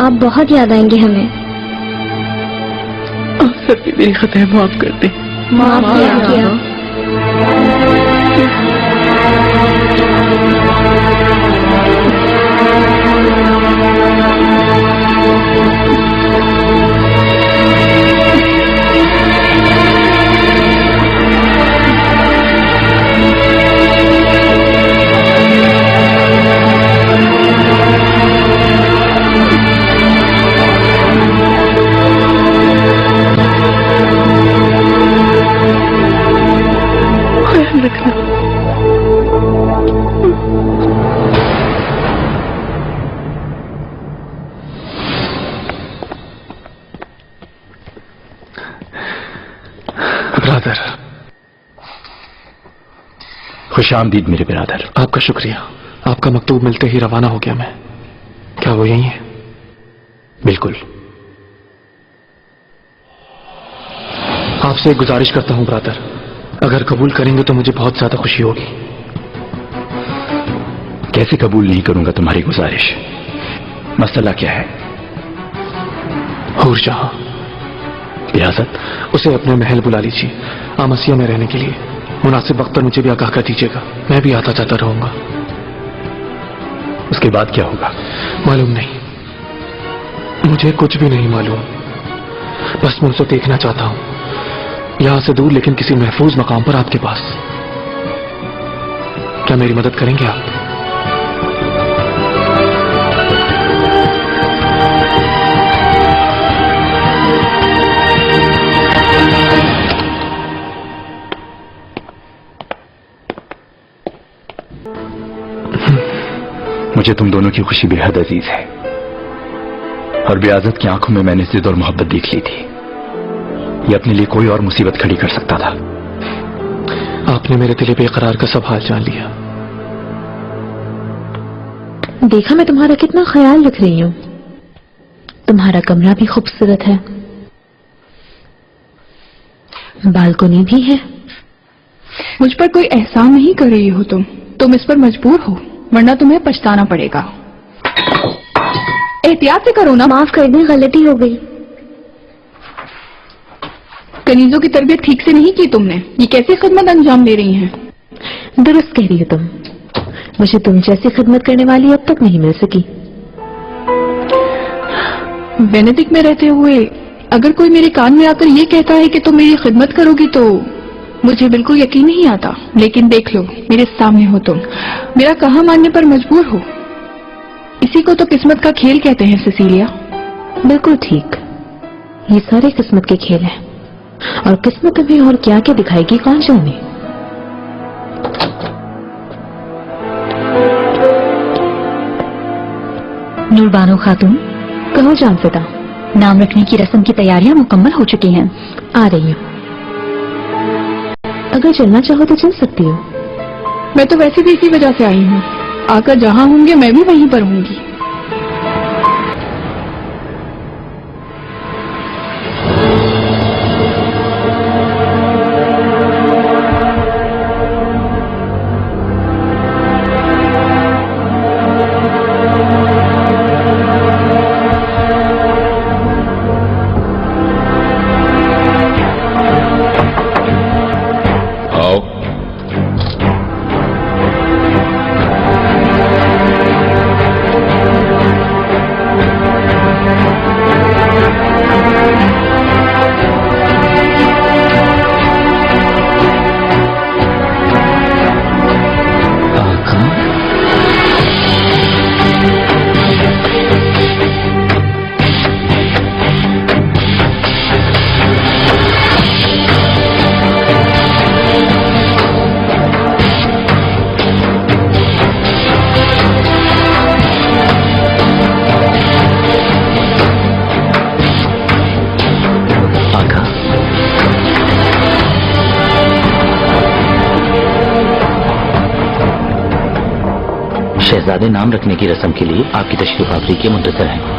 आप बहुत याद आएंगे हमें। आप सब भी मेरी खताएं माफ कर दें। माफ किया। ब्रादर, खुश आमदीद मेरे बिरादर। आपका शुक्रिया। आपका मकतूब मिलते ही रवाना हो गया मैं। क्या वो यही है? बिल्कुल। आपसे एक गुजारिश करता हूं ब्रादर, अगर कबूल करेंगे तो मुझे बहुत ज्यादा खुशी होगी। कैसे कबूल नहीं करूंगा तुम्हारी गुजारिश? मसला क्या है? हूरजहां, रियासत। उसे अपने महल बुला लीजिए, आमसिया में रहने के लिए। मुनासिब वक्त पर मुझे भी आगाह कर दीजिएगा, मैं भी आता जाता रहूंगा। उसके बाद क्या होगा? मालूम नहीं, मुझे कुछ भी नहीं मालूम। बस मैं उसे देखना चाहता हूं, यहां से दूर लेकिन किसी महफूज मकाम पर आपके पास। क्या मेरी मदद करेंगे आप? मुझे तुम दोनों की खुशी बेहद अजीज है, और बेआजत की आंखों में मैंने जिद और मोहब्बत देख ली थी। ये अपने लिए कोई और मुसीबत खड़ी कर सकता था, आपने मेरे दिल बेकरार का सब हाल जान लिया। देखा मैं तुम्हारा कितना ख्याल रख रही हूँ। तुम्हारा कमरा भी खूबसूरत है, बालकोनी भी है। मुझ पर कोई एहसान नहीं कर रही हो तुम इस पर मजबूर हो, वरना तुम्हें पछताना पड़ेगा। एहतियात से करो ना। माफ कर दें, गलती हो गई। कनीजों की तरबियत ठीक से नहीं की तुमने, ये कैसी खिदमत अंजाम दे रही हैं? दुरुस्त कह रही हो तुम। मुझे तुम जैसी खिदमत करने वाली अब तक नहीं मिल सकी। बेनेडिक्ट में रहते हुए अगर कोई मेरे कान में आकर ये कहता है कि तुम मेरी खिदमत करोगी तो मुझे बिल्कुल यकीन नहीं आता। लेकिन देख लो, मेरे सामने हो तुम, मेरा कहा मानने पर मजबूर हो। इसी को तो किस्मत का खेल कहते हैं सिसीलिया। बिल्कुल ठीक, ये सारे किस्मत के खेल हैं, और किस्मत तुम्हें और क्या क्या दिखाएगी कौन जाने। नूरबानो खातून, कहो जानफिदा। नाम रखने की रस्म की तैयारियां मुकम्मल हो चुकी हैं। आ रही हूँ। अगर चलना चाहो तो चल सकती हो। मैं तो वैसे भी इसी वजह से आई हूँ, आकर जहाँ होंगे मैं भी वहीं पर होंगी। शहजादे नाम रखने की रस्म के लिए आपकी तशरीफ आवरी के मुंतज़िर हैं।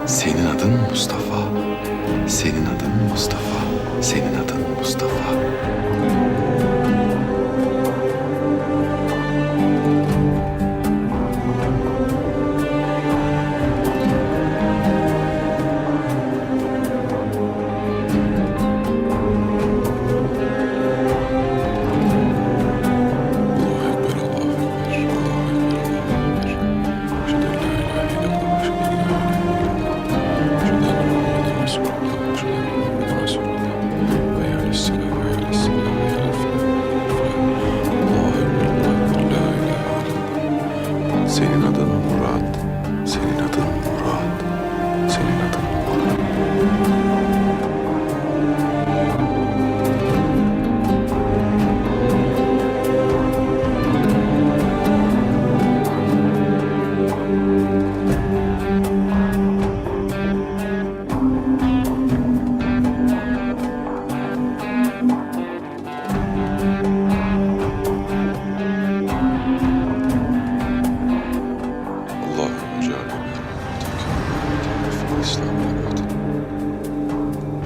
Senin adın Mustafa. Senin adın Mustafa. Senin adın Mustafa. Senin adın Murat. Senin adın Murat. Senin adın Murat.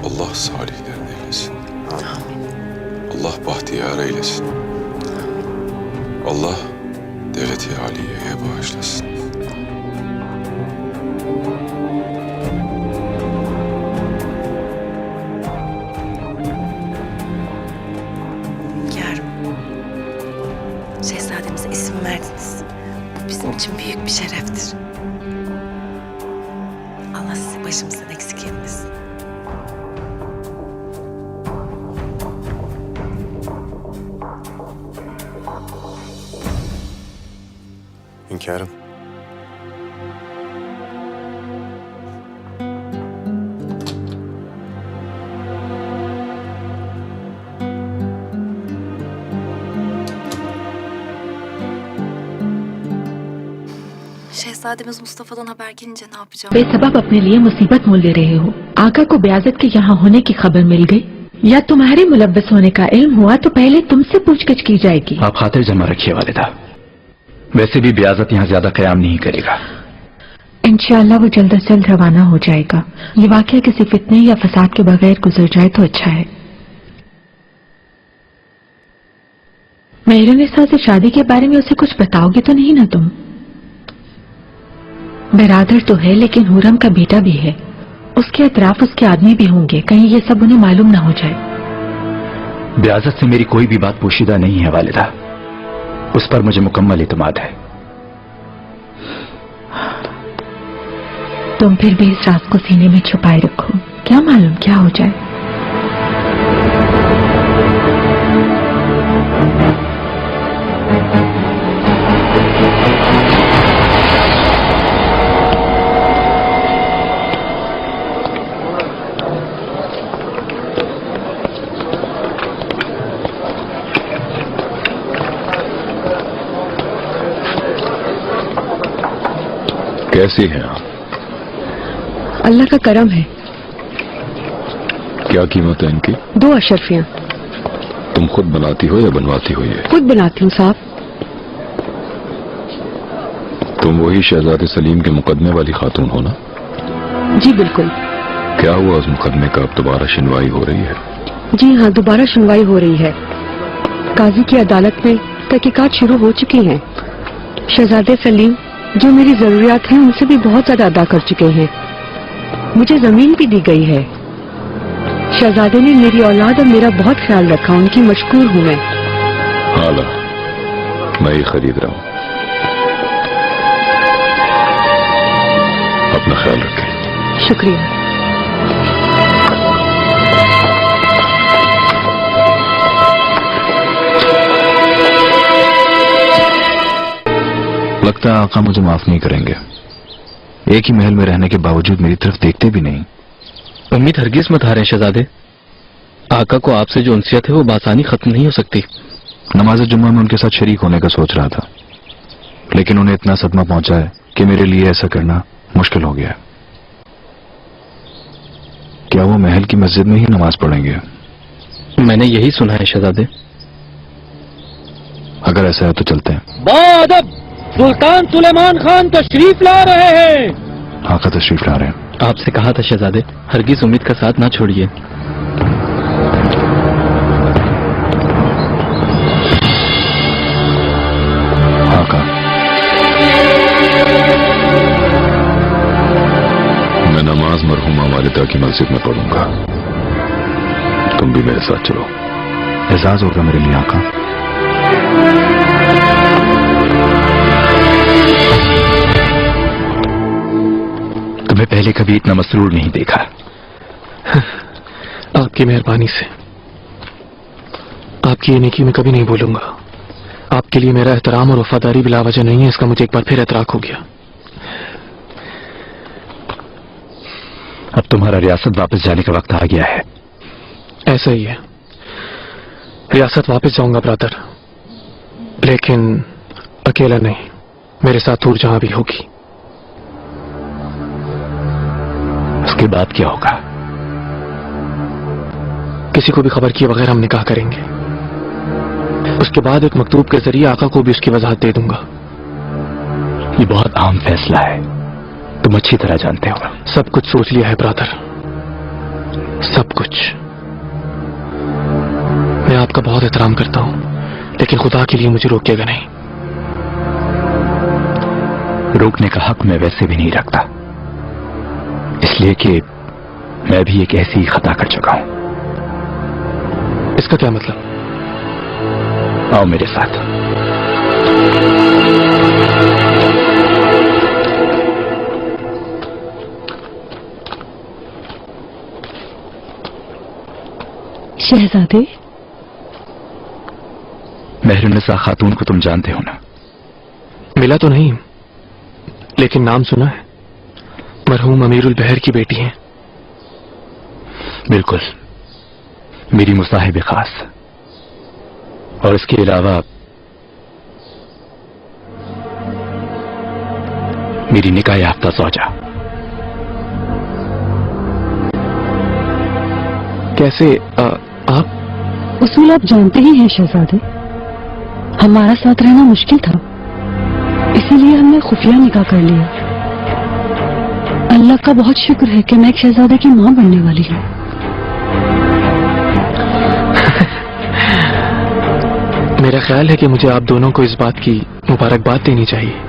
Allah salihlerini eylesin. Allah bahtiyar eylesin. Allah devleti aliyeye bağışlasın. Hünkârım, şehzademize isim verdiniz. Bu bizim için büyük bir şereftir. Allah sizi başımızdan eksik etmesin. Hünkârım. Şehzademiz Mustafa'dan haber gelince ne yapacağım? बेसबब अपने लिए मुसीबत मोल ले रहे हो। आका को ब्याजत के यहाँ होने की खबर मिल गई या तुम्हारे मुलव्वस होने का इल्म हुआ तो पहले तुमसे पूछगिछ की जाएगी। आप खातिर जमा रखिए वालिदा, वैसे भी ब्याजत यहाँ ज्यादा कयाम नहीं करेगा। इंशाअल्लाह वो जल्द से जल्द रवाना हो जाएगा। ये वाकया किसी फितने या फसाद के बगैर गुजर जाए तो अच्छा है। मेहरनिसा से शादी के बारे में उसे कुछ बताओगे तो नहीं ना तुम? बिरादर तो है लेकिन हुरम का बेटा भी है, उसके अतराफ उसके आदमी भी होंगे, कहीं ये सब उन्हें मालूम ना हो जाए। ब्याजत से मेरी कोई भी बात पोशीदा नहीं है वालिदा, उस पर मुझे मुकम्मल इत्मीनान है। तुम फिर भी इस राज को सीने में छुपाए रखो, क्या मालूम क्या हो जाए। कैसी हैं आप? अल्लाह का करम है। क्या कीमत है इनकी? 2 अशरफियां। तुम खुद बनाती हो या बनवाती हो? ये खुद बनाती हूँ साहब। तुम वही शहजादे सलीम के मुकदमे वाली खातून हो ना? जी बिल्कुल। क्या हुआ उस मुकदमे का? अब दोबारा सुनवाई हो रही है? जी हाँ, दोबारा सुनवाई हो रही है। काजी की अदालत में तहकीकात शुरू हो चुकी हैं। शहजादे सलीम जो मेरी जरूरियात हैं उनसे भी बहुत ज्यादा अदा कर चुके हैं। मुझे जमीन भी दी गई है। शहजादे ने मेरी औलाद और मेरा बहुत ख्याल रखा, उनकी मशकूर हूँ मैं। हाला, मैं ये खरीद रहा हूँ। अपना ख्याल रखें। शुक्रिया। लगता है आका मुझे माफ नहीं करेंगे। एक ही महल में रहने के बावजूद मेरी तरफ देखते भी नहीं। उम्मीद हरगिज मत हारें शहजादे, आका को आपसे जो उनसियत है वो बासानी खत्म नहीं हो सकती। नमाज जुम्मा में उनके साथ शरीक होने का सोच रहा था, लेकिन उन्हें इतना सदमा पहुंचा है कि मेरे लिए ऐसा करना मुश्किल हो गया। क्या वो महल की मस्जिद में ही नमाज पढ़ेंगे? मैंने यही सुना है शहजादे। अगर ऐसा है तो चलते हैं। बादब सुल्तान सुलेमान खान तशरीफ ला रहे हैं। आका तशरीफ ला रहे हैं। आपसे कहा था शहजादे, हरगिज उम्मीद का साथ ना छोड़िए। आका, मैं नमाज मरहुमा वालिदा की मस्जिद में पढ़ूंगा, तुम भी मेरे साथ चलो। एजाज होगा मेरे लिए आका। तुम्हें पहले कभी इतना मसरूर नहीं देखा। आपकी मेहरबानी से। आपकी ये नेकी मैं कभी नहीं भूलूंगा। आपके लिए मेरा एहतराम और वफादारी बिला वजह नहीं है, इसका मुझे एक बार फिर एतराक हो गया। अब तुम्हारा रियासत वापस जाने का वक्त आ गया है। ऐसा ही है, रियासत वापस जाऊंगा ब्रदर, लेकिन अकेला नहीं, मेरे साथ दूर जहां भी होगी। उसके बाद क्या होगा? किसी को भी खबर किए बगैर हम निकाह करेंगे। उसके बाद एक मकतूब के जरिए आका को भी उसकी वजाहत दे दूंगा। ये बहुत आम फैसला है, तुम अच्छी तरह जानते हो। सब कुछ सोच लिया है ब्रदर, सब कुछ। मैं आपका बहुत एहतराम करता हूं, लेकिन खुदा के लिए मुझे रोकिएगा नहीं। रोकने का हक मैं वैसे भी नहीं रखता, इसलिए कि मैं भी एक ऐसी खता कर चुका हूं। इसका क्या मतलब? आओ मेरे साथ। शहजादे, मेहरुन्निसा खातून को तुम जानते हो ना? मिला तो नहीं, लेकिन नाम सुना है। मरहूम अमीरुल बहर की बेटी हैं। बिल्कुल, मेरी मुसाहिब खास। और इसके अलावा मेरी निकाह याफ्ता सौजा। कैसे आप? उसूल आप जानते ही हैं शहजादे, हमारा साथ रहना मुश्किल था, इसीलिए हमने खुफिया निकाह कर लिया। अल्लाह का बहुत शुक्र है कि मैं एक शहजादे की मां बनने वाली हूँ। मेरा ख्याल है कि मुझे आप दोनों को इस बात की मुबारकबाद देनी चाहिए।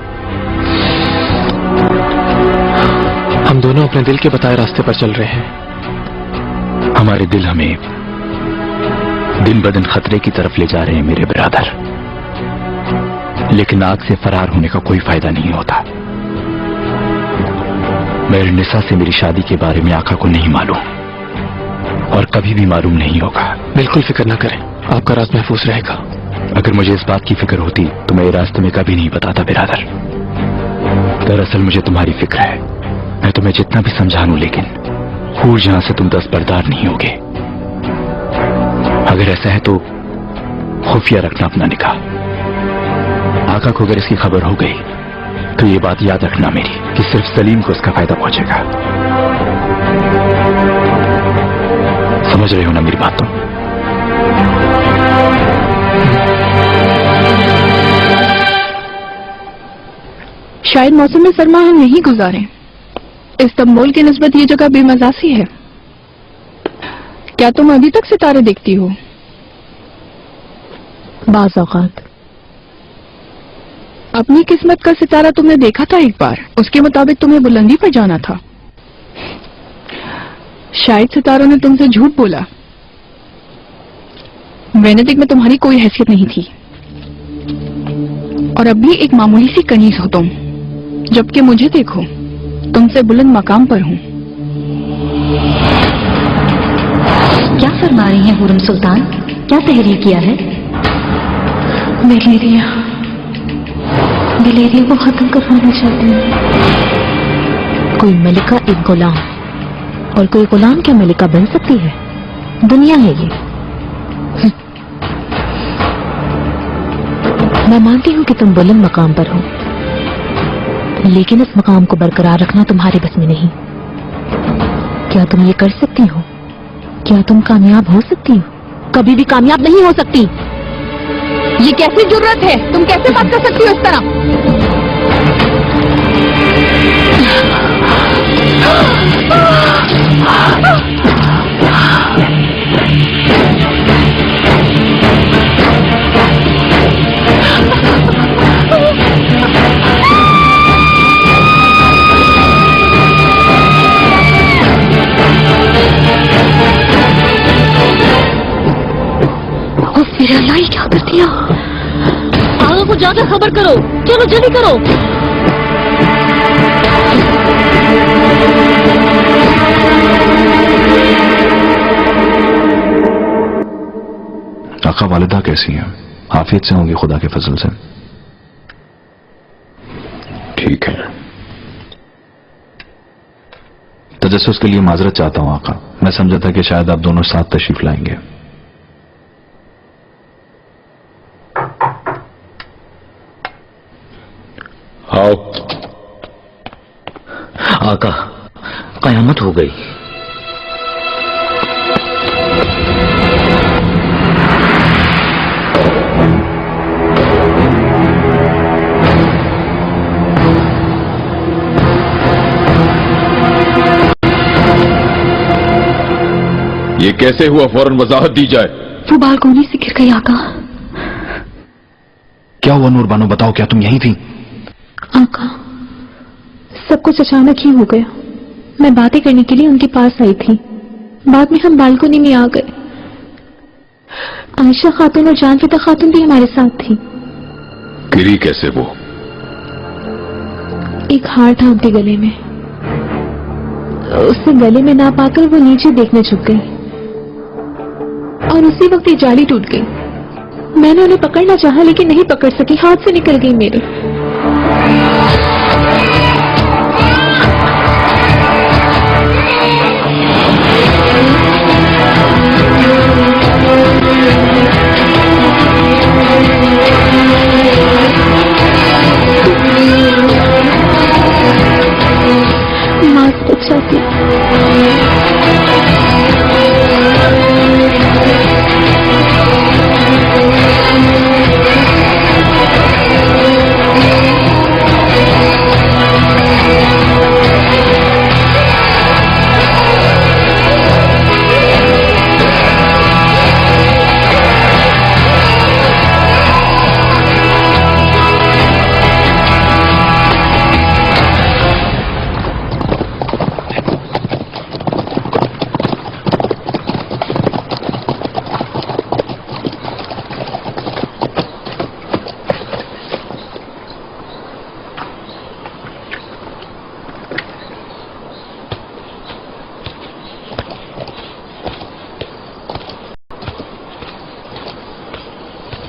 हम दोनों अपने दिल के बताए रास्ते पर चल रहे हैं। हमारे दिल हमें दिन ब दिन खतरे की तरफ ले जा रहे हैं मेरे बिरादर, लेकिन आग से फरार होने का कोई फायदा नहीं होता। मेरे निसा से मेरी शादी के बारे में आका को नहीं मालूम और कभी भी मालूम नहीं होगा। बिल्कुल फिक्र न करें, आपका राज महफूज रहेगा। अगर मुझे इस बात की फिक्र होती तो मैं ये रास्ते में कभी नहीं बताता बिरादर। दरअसल मुझे तुम्हारी फिक्र है। मैं तुम्हें जितना भी समझा लूं, लेकिन हूर जहां से तुम दस्तबरदार नहीं होगे। अगर ऐसा है तो खुफिया रखना अपना निकाह। आका को अगर इसकी खबर हो गई तो ये बात याद रखना मेरी कि सिर्फ सलीम को इसका फायदा पहुंचेगा। समझ रहे हो ना मेरी बात तुम? शायद मौसम सरमा हम यहीं गुजारें। इस्तांबुल की निस्बत ये जगह बेमज़ा है। क्या तुम अभी तक सितारे देखती हो? बाज़ औक़ात। अपनी किस्मत का सितारा तुमने देखा था एक बार, उसके मुताबिक तुम्हें बुलंदी पर जाना था। शायद सितारों ने तुमसे झूठ बोला। वेनेडिक में तुम्हारी कोई हैसियत नहीं थी और अब भी एक मामूली सी कनीज हो तुम, जबकि मुझे देखो, तुमसे बुलंद मकाम पर हूं। क्या फरमा रही हैं हुरम सुल्तान? क्या तहरीर किया है? गलेरिया को खत्म करवाना चाहती हूँ। कोई मलिका एक गुलाम, और कोई गुलाम क्या मलिका बन सकती है? दुनिया है ये। मैं मानती हूँ कि तुम बुलंद मकाम पर हो, लेकिन इस मकाम को बरकरार रखना तुम्हारे बस में नहीं। क्या तुम ये कर सकती हो? क्या तुम कामयाब हो सकती हो? कभी भी कामयाब नहीं हो सकती। ये कैसी जुर्रत है? तुम कैसे बात कर सकती हो इस तरह? मेरा अल्लाह, क्या कर दिया? आगे को जाकर खबर करो, चलो जल्दी करो। आका वालिदा कैसी हैं? आफियत से होंगी खुदा के फजल से? ठीक है। तजस्सुस के लिए माजरत चाहता हूं आका। मैं समझा था कि शायद आप दोनों साथ तशरीफ लाएंगे। आओ। आका, कयामत हो गई। ये कैसे हुआ? फौरन वजाहत दी जाए। वो बालकोनी से गिर गई आका। क्या हुआ नूरबानो, बताओ, क्या तुम यहीं थी? आका, सब कुछ अचानक ही हो गया। मैं बातें करने के लिए उनके पास आई थी, बाद में हम बालकोनी में आ गए। आयशा खातून और जानफिदा खातून भी हमारे साथ थी। गिरी कैसे वो? एक हार था उनके गले में, उससे गले में ना पाकर वो नीचे देखने झुक गई और उसी वक्त ये जाली टूट गई। मैंने उन्हें पकड़ना चाहा लेकिन नहीं पकड़ सकी, हाथ से निकल गई मेरे।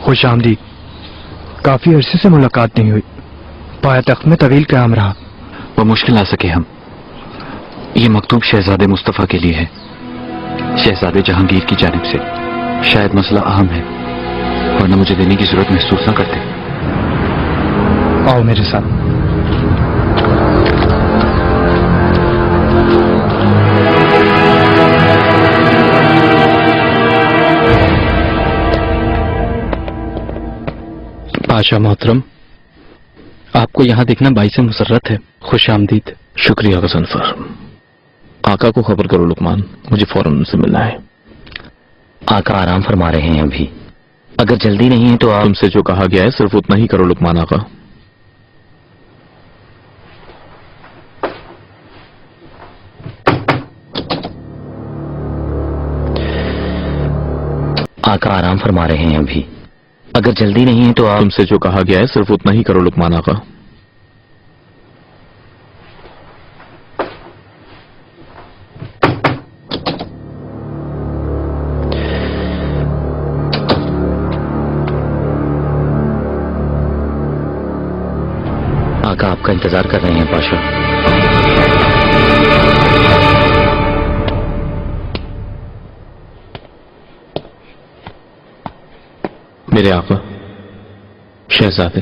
خوش آمدید. کافی عرصے سے ملاقات نہیں ہوئی. پایا تخت میں طویل قیام رہا. وہ مشکل آ سکے ہم. یہ مکتوب شہزادے مصطفیٰ کے لیے ہے، شہزادے جہانگیر کی جانب سے. شاید مسئلہ اہم ہے، ورنہ مجھے دینے کی ضرورت محسوس نہ کرتے. آؤ میرے ساتھ. پاشا محترم، آپ کو یہاں دیکھنا باعث مسرت ہے. خوش آمدید. شکریہ غضنفر. آقا کو خبر کرو لقمان، مجھے فوراً ان سے ملنا ہے. آقا آرام فرما رہے ہیں ابھی، اگر جلدی نہیں ہے تو آپ... تم سے جو کہا گیا ہے صرف اتنا ہی کرو لقمان آقا. آقا آرام فرما رہے ہیں ابھی، اگر جلدی نہیں ہے تو آپ... تم سے جو کہا گیا ہے صرف اتنا ہی کرو لقمان آقا. آقا آپ کا انتظار کر رہے ہیں پاشا. میرے آقا شہزادے.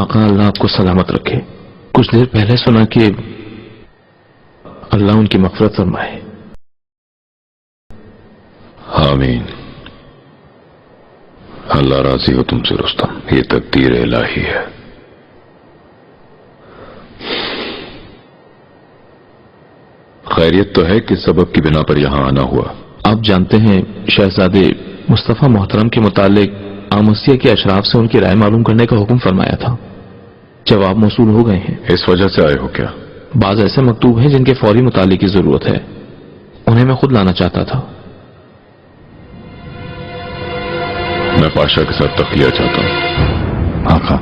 آقا اللہ آپ کو سلامت رکھے. کچھ دیر پہلے سنا کہ اللہ ان کی مغفرت فرمائے. آمین. اللہ راضی ہو تم سے رستم، یہ تقدیر الہی ہے. خیریت تو ہے کہ سبب کی بنا پر یہاں آنا ہوا. آپ جانتے ہیں شہزادے مصطفیٰ محترم کے متعلق آمسیہ کے اشراف سے ان کی رائے معلوم کرنے کا حکم فرمایا تھا. جواب موصول ہو گئے ہیں. اس وجہ سے آئے ہو کیا؟ بعض ایسے مکتوب ہیں جن کے فوری مطالعے کی ضرورت ہے، انہیں میں خود لانا چاہتا تھا. میں پاشا کے ساتھ تقیہ چاہتا ہوں. آقا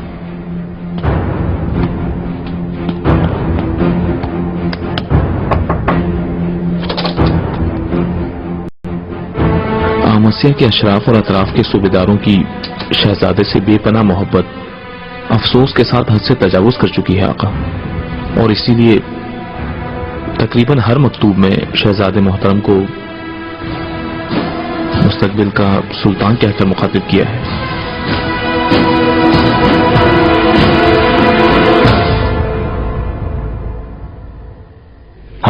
آمسیہ کے اشراف اور اطراف کے صوبیداروں کی شہزادے سے بے پناہ محبت افسوس کے ساتھ حد سے تجاوز کر چکی ہے آقا، اور اسی لیے تقریباً ہر مکتوب میں شہزادے محترم کو مستقبل کا سلطان کہہ کر مخاطب کیا ہے.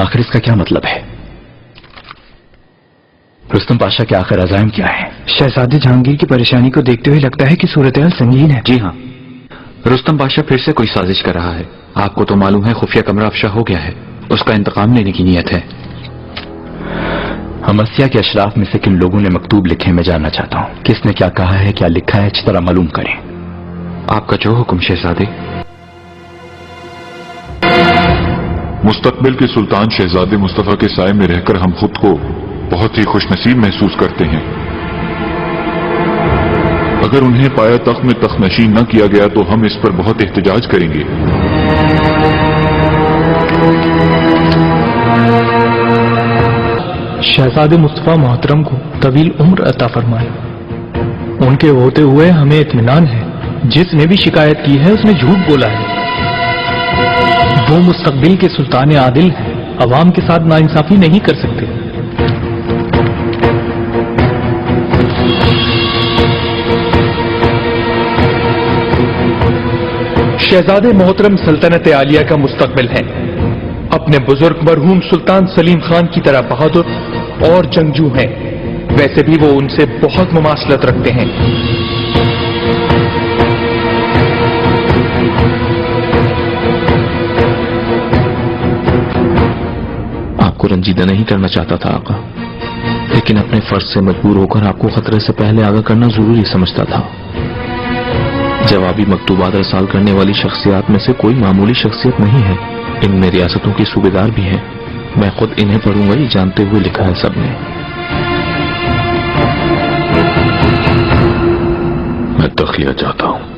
آخر اس کا کیا مطلب ہے؟ رستم پاشا کے آخر عزائم کیا ہے؟ شہزادے جہانگیر کی پریشانی کو دیکھتے ہوئے لگتا ہے کہ صورتحال سنگین ہے. جی ہاں، رستم پاشا پھر سے کوئی سازش کر رہا ہے. آپ کو تو معلوم ہے خفیہ کمرہ افشا ہو گیا ہے، اس کا انتقام لینے کی نیت ہے. امسیہ کے اشراف میں سے کن لوگوں نے مکتوب لکھے میں جاننا چاہتا ہوں. کس نے کیا کہا ہے، کیا لکھا ہے، اچھی طرح معلوم کریں. آپ کا جو حکم شہزادے. مستقبل کے سلطان شہزادے مصطفیٰ کے سائے میں رہ کر ہم خود کو بہت ہی خوش نصیب محسوس کرتے ہیں. اگر انہیں پایا تخت میں تخت نشین نہ کیا گیا تو ہم اس پر بہت احتجاج کریں گے. شہزادے مصطفیٰ محترم کو طویل عمر عطا فرمائے. ان کے ہوتے ہوئے ہمیں اطمینان ہے جس نے بھی شکایت کی ہے اس نے جھوٹ بولا ہے. وہ مستقبل کے سلطان عادل ہیں، عوام کے ساتھ ناانصافی نہیں کر سکتے. شہزادے محترم سلطنت عالیہ کا مستقبل ہے. اپنے بزرگ مرحوم سلطان سلیم خان کی طرح بہادر اور جنگجو ہیں. ویسے بھی وہ ان سے بہت مماثلت رکھتے ہیں. آپ کو رنجیدہ نہیں کرنا چاہتا تھا آقا، لیکن اپنے فرض سے مجبور ہو کر آپ کو خطرے سے پہلے آگاہ کرنا ضروری سمجھتا تھا. جوابی مکتوبات رسال کرنے والی شخصیات میں سے کوئی معمولی شخصیت نہیں ہے. ان میں ریاستوں کے صوبیدار بھی ہیں. میں خود انہیں پڑھوں گا، یہ جانتے ہوئے لکھا ہے سب نے. میں تقیہ چاہتا ہوں.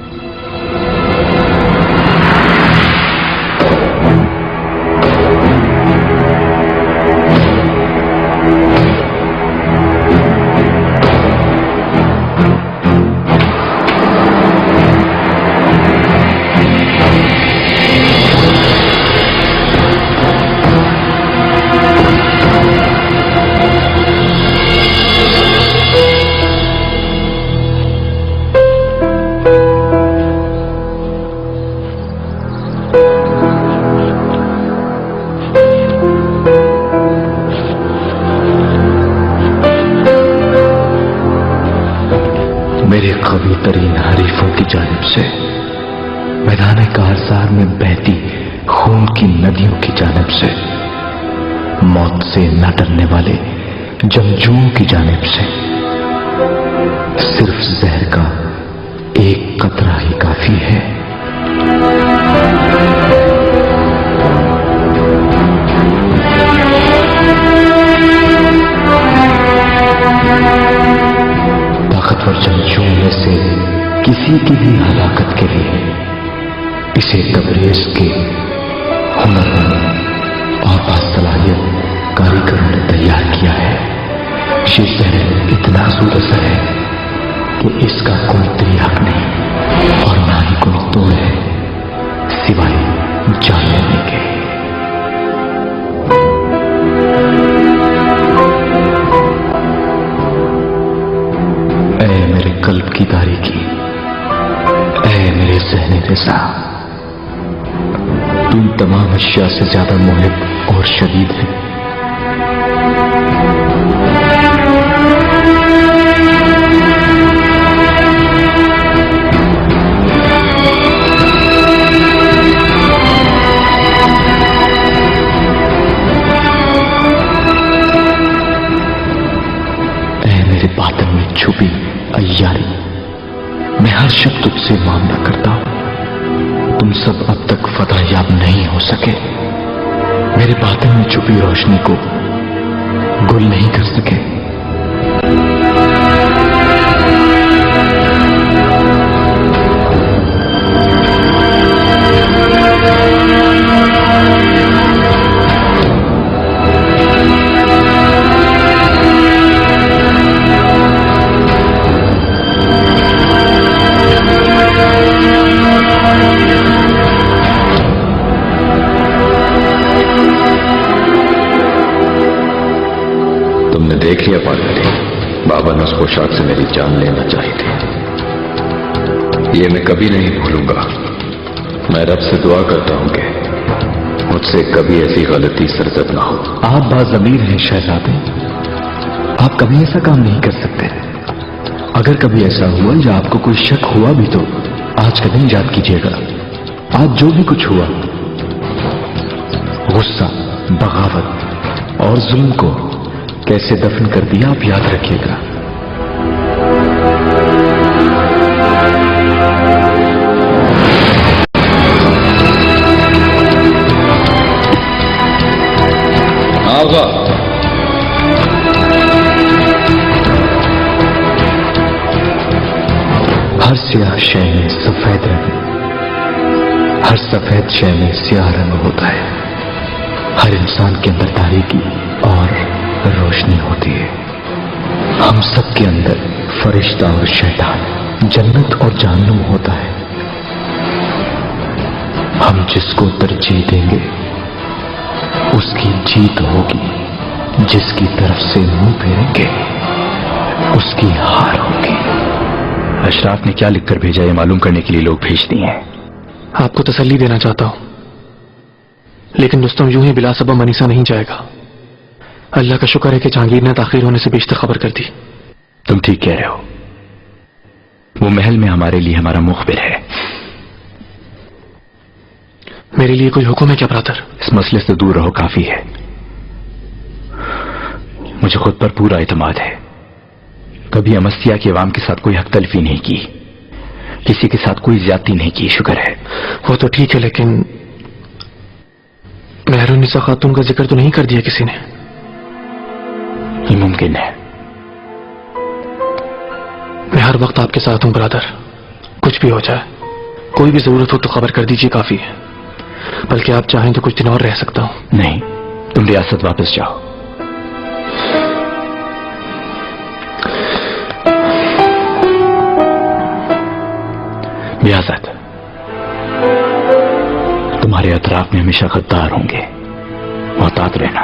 میرے قوی ترین حریفوں کی جانب سے میدان کارزار میں بہتی خون کی ندیوں کی جانب سے موت سے نہ ڈرنے والے جنگجوؤں کی جانب سے صرف زہر کا ایک قطرہ ہی کافی ہے. طاقتور جنگجوؤں میں سے کسی کی بھی ہلاکت کے لیے اسے تبریز کے ہنرمند اور باصلاحیت کاریگروں نے تیار کیا ہے. یہ زہر اتنا زور اثر ہے کہ اس کا کوئی طریق نہیں اور نہ ہی کوئی توڑ ہے سوائے جان لینے کے. اے میرے قلب کی تاریکی، اے میرے ذہن رضا، تم تمام اشیاء سے زیادہ محب اور شدید ہے. باطن میں چھپی عیاری، میں ہر شب تجھ سے معاملہ کرتا ہوں. تم سب اب تک فتح یاب نہیں ہو سکے. میرے باطن میں چھپی روشنی کو گل نہیں کر سکے. دیکھ لیا پاروتی، بابا نے اس پوشاک سے میری جان لینا چاہی تھی. یہ میں کبھی نہیں بھولوں گا. میں رب سے دعا کرتا ہوں کہ مجھ سے کبھی ایسی غلطی سرزد نہ ہو. آپ باضمیر ہیں شہزادے، آپ کبھی ایسا کام نہیں کر سکتے. اگر کبھی ایسا ہوا یا آپ کو کوئی شک ہوا بھی تو آج کا دن یاد کیجیے گا. آج جو بھی کچھ ہوا، غصہ، بغاوت اور ظلم کو کیسے دفن کر دیا آپ یاد رکھیے گا. آغا ہر سیاہ شے میں سفید رنگ، ہر سفید شے میں سیاہ رنگ ہوتا ہے. ہر انسان کے اندر تاریکی اور روشنی ہوتی ہے. ہم سب کے اندر فرشتہ اور شیطان، جنت اور جہنم ہوتا ہے. ہم جس کو ترجیح دیں گے اس کی جیت ہوگی، جس کی طرف سے منہ پھیریں گے اس کی ہار ہوگی. اشراف نے کیا لکھ کر بھیجا یہ معلوم کرنے کے لیے لوگ بھیج دیے ہیں. آپ کو تسلی دینا چاہتا ہوں، لیکن رستم یوں ہی بلا سبب منیسا نہیں جائے گا. اللہ کا شکر ہے کہ جہانگیر نے تاخیر ہونے سے بیشتر خبر کر دی. تم ٹھیک کہہ رہے ہو. وہ محل میں ہمارے لیے ہمارا مخبر ہے. میرے لیے کوئی حکم ہے کیا برادر؟ اس مسئلے سے دور رہو، کافی ہے. مجھے خود پر پورا اعتماد ہے. کبھی امسیا کی عوام کے ساتھ کوئی حق تلفی نہیں کی، کسی کے ساتھ کوئی زیادتی نہیں کی، شکر ہے. وہ تو ٹھیک ہے، لیکن مہرالنساء خاتون کا ذکر تو نہیں کر دیا کسی نے. یہ ممکن ہے. میں ہر وقت آپ کے ساتھ ہوں برادر. کچھ بھی ہو جائے، کوئی بھی ضرورت ہو تو خبر کر دیجیے، کافی ہے. بلکہ آپ چاہیں تو کچھ دن اور رہ سکتا ہوں. نہیں، تم ریاست واپس جاؤ. ریاست، تمہارے اطراف میں ہمیشہ غدار ہوں گے، محتاط رہنا.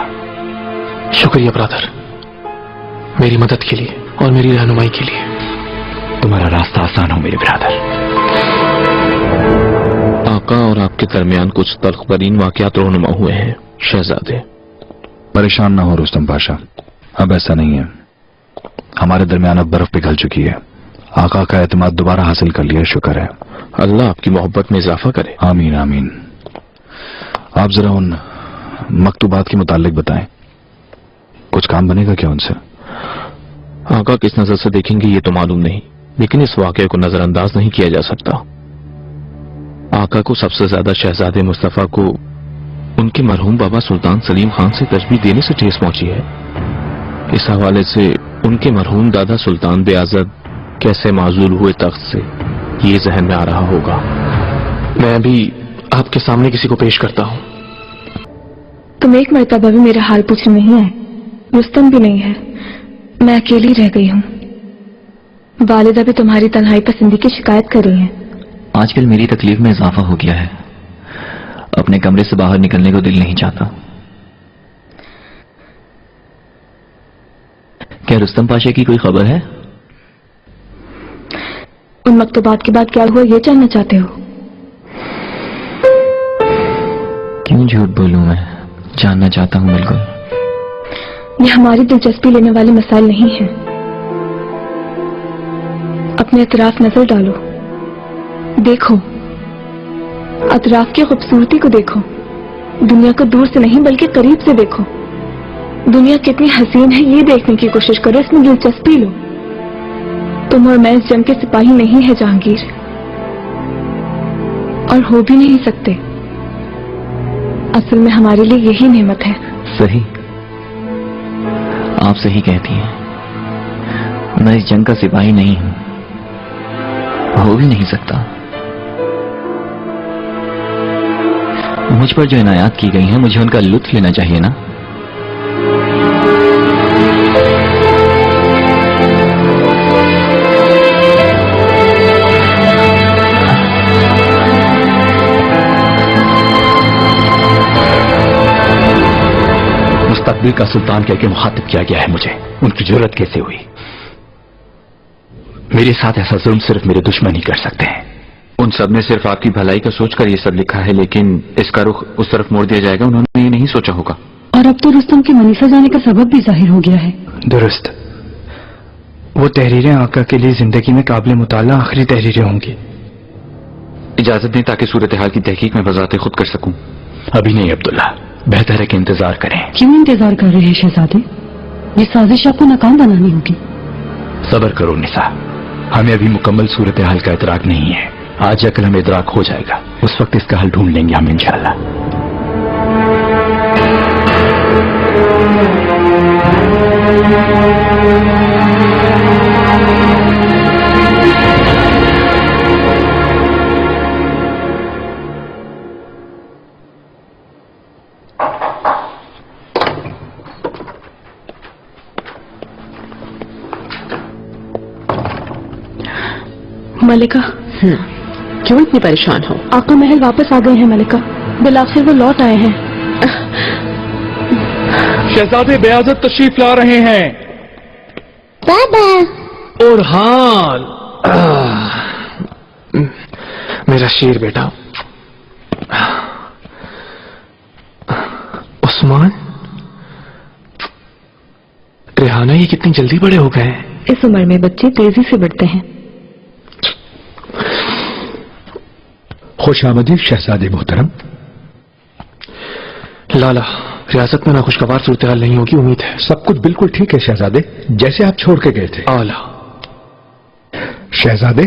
شکریہ برادر، میری مدد کے لیے اور میری رہنمائی کے لیے. تمہارا راستہ آسان ہو میرے برادر. آقا اور آپ کے درمیان کچھ تلخ ترین واقعات رونما ہوئے ہیں شہزادے. پریشان نہ ہو رستم پاشا، اب ایسا نہیں ہے. ہمارے درمیان اب برف پگھل چکی ہے. आका का एतमाद दोबारा हासिल कर लिया, शुक्र है। अल्लाह आपकी मोहब्बत में इजाफा करे। आमीन आमीन। आप जरा उन मकतूबात के मुतालिक बताएं, कुछ काम बनेगा क्या उनसे? आका किस नजर से देखेंगे ये तो मालूम नहीं, लेकिन इस वाकये को नजरअंदाज नहीं किया जा सकता। आका को सबसे ज्यादा शहजादे मुस्तफा को उनके मरहूम बाबा सुल्तान सलीम खान से तजबीह देने से ठेस पहुंची है। इस हवाले से उनके मरहूम दादा सुल्तान बेआज़द कैसे माजूल हुए तख्त से, ये जहन में आ रहा होगा। मैं अभी आपके सामने किसी को पेश करता हूँ। तुम एक मर्तबा भी मेरा हाल पूछने नहीं आए। रुस्तम भी नहीं है, मैं अकेली रह गई हूँ। वालिदा भी तुम्हारी तन्हाई पसंदी की शिकायत कर रही हैं। आजकल मेरी तकलीफ में इजाफा हो गया है, अपने कमरे से बाहर निकलने को दिल नहीं चाहता। क्या रुस्तम पाशा की कोई खबर है? उन मकतूबात के बाद क्या हुआ ये जानना चाहते हो? क्यों झूठ बोलूं मैं, जानना चाहता हूं बिल्कुल। ये हमारी दिलचस्पी लेने वाले मसाइल नहीं हैं। अपने अतराफ नजर डालो, देखो, अतराफ की खूबसूरती को देखो। दुनिया को दूर से नहीं बल्कि करीब से देखो। दुनिया कितनी हसीन है ये देखने की कोशिश करो, इसमें दिलचस्पी लो। तुम और मैं इस जंग के सिपाही नहीं है जहांगीर, और हो भी नहीं सकते। असल में हमारे लिए यही नेमत है। सही, आप सही कहती हैं। मैं इस जंग का सिपाही नहीं हूं, हो भी नहीं सकता। मुझ पर जो इनायात की गई हैं, मुझे उनका लुत्फ लेना चाहिए ना। मुस्तकबिल का सुल्तान कह के मुखातिब किया गया है मुझे। उनकी जरूरत कैसे हुई? मेरे साथ ऐसा जुल्म सिर्फ मेरे दुश्मन ही कर सकते हैं। उन सब ने सिर्फ आपकी भलाई का सोचकर ये सब लिखा है, लेकिन इसका रुख उस तरफ मोड़ दिया जाएगा, उन्होंने ये नहीं सोचा होगा। और अब तो रुस्तम के मनीसा जाने का सबब भी जाहिर हो गया है। दुरुस्त, वो तहरीरें आका के लिए जिंदगी में काबिल मुताला आखिरी तहरीरें होंगी। इजाजत दें ताकि सूरत हाल की तहकीक में बजाते खुद कर सकूं। अभी नहीं अब्दुल्ला, बेहतर है कि इंतजार करें। क्यों इंतजार कर रहे हैं शहजादे? ये साजिश आपको नाकाम बनानी होगी। सब्र करो निसा, हमें अभी मुकम्मल सूरत हाल का इतराक नहीं है। आज या कल हमें इदराक हो जाएगा, उस वक्त इसका हल ढूंढ लेंगे हम इंशाअल्लाह। मलिका, क्यों इतनी परेशान हो? आका महल वापस आ गए हैं मलिका, बिलाखिर वो लौट आए हैं। शहजादे बेआज़त तशरीफ ला रहे हैं। बाबा। और हाल मेरा शेर बेटा उस्मान, रेहाना ये कितनी जल्दी बड़े हो गए हैं। इस उम्र में बच्चे तेजी से बढ़ते हैं। खुश आमदीद शहजादे मोहतरम। लाला, रियासत में नाखुशगवार सूरत हाल नहीं होगी उम्मीद है। सब कुछ बिल्कुल ठीक है शहजादे, जैसे आप छोड़ के गए थे। आला। शहजादे,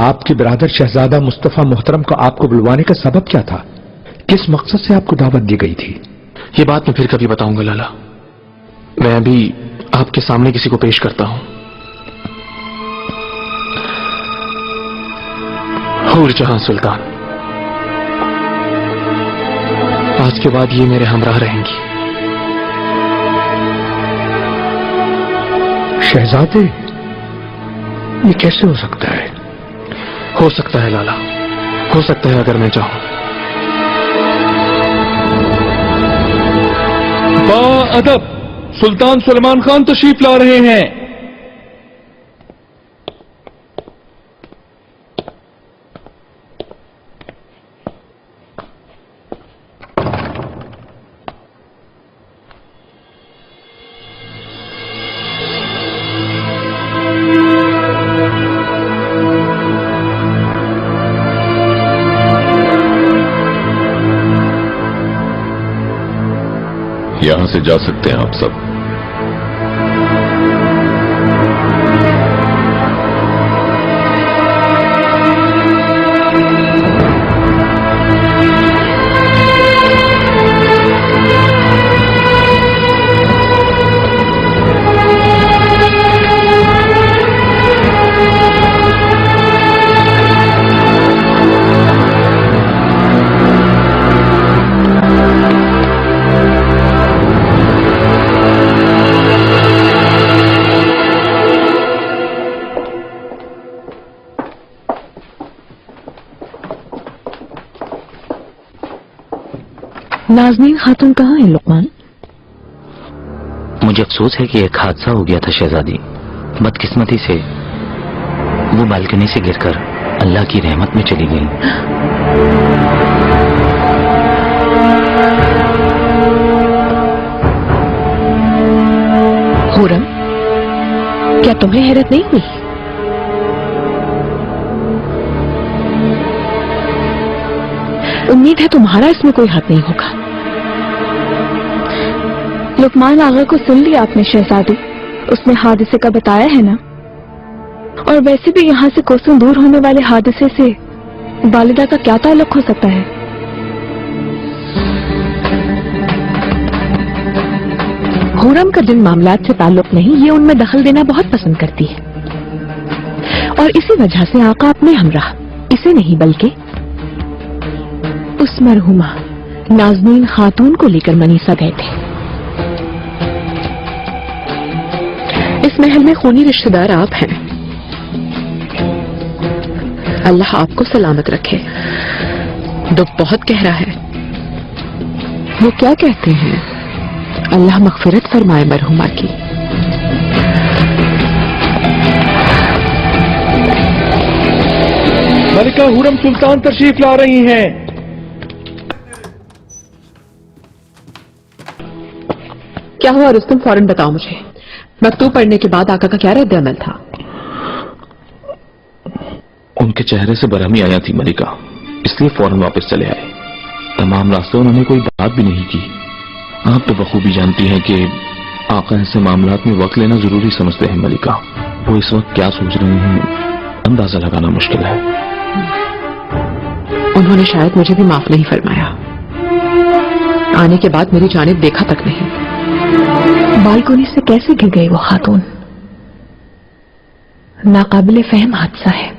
आपके बिरादर शहजादा मुस्तफा मोहतरम को आपको बुलवाने का सबब क्या था? किस मकसद से आपको दावत दी गई थी? ये बात मैं फिर कभी बताऊंगा लाला। मैं अभी आपके सामने किसी को पेश करता हूं। नूरजहां सुल्तान, आज के बाद ये मेरे हमराह रहेंगी। शहजादे, ये कैसे हो सकता है? हो सकता है लाला, हो सकता है अगर मैं चाहूं। बाअदब सुल्तान सलमान खान तशरीफ ला रहे हैं। से जा सकते हैं आप सब। नाज़नीन खातून कहाँ है लुकमान? मुझे अफसोस है कि एक हादसा हो गया था शहजादी। बदकिस्मती से वो बालकनी से गिरकर अल्लाह की रहमत में चली गई। हुरम, क्या तुम्हें हैरत नहीं हुई? उम्मीद है तुम्हारा इसमें कोई हाथ नहीं होगा। लुकमान आगा को सुन लिया आपने शहजादी, उसने हादसे का बताया है ना। और वैसे भी यहाँ से कोसों दूर होने वाले हादसे से वालिदा का क्या ताल्लुक हो सकता है? हुरम का जिन मामलात से ताल्लुक नहीं, ये उनमें दखल देना बहुत पसंद करती है और इसी वजह से आका अपने हमराह इसे नहीं बल्कि उस मरहुमा नाज़नीन खातून को लेकर मनीसा गए थे। इस महल में खूनी रिश्तेदार आप हैं। अल्लाह आपको सलामत रखे। दुख बहुत गहरा है। वो क्या कहते हैं? अल्लाह मग़फ़िरत फरमाए मरहुमा की। मलिका हुरम सुल्तान तशरीफ ला रही हैं। क्या हुआ रुस्तम, फौरन बताओ मुझे। मकतूब पढ़ने के बाद आका का क्या रद्द अमल था? उनके चेहरे से बरहमी आया थी मलिका, इसलिए फौरन वापस चले आए। तमाम रास्ते उन्होंने कोई बात भी नहीं की। आप तो बखूबी जानती हैं कि आका ऐसे मामलात में वक्त लेना जरूरी समझते हैं मलिका। वो इस वक्त क्या सोच रहे हैं अंदाजा लगाना मुश्किल है। उन्होंने शायद मुझे भी माफ नहीं फरमाया। आने के बाद मेरी जानिब देखा तक नहीं। बालकोनी से कैसे गिर गई वो खातून? नाकाबिले फहम हादसा है।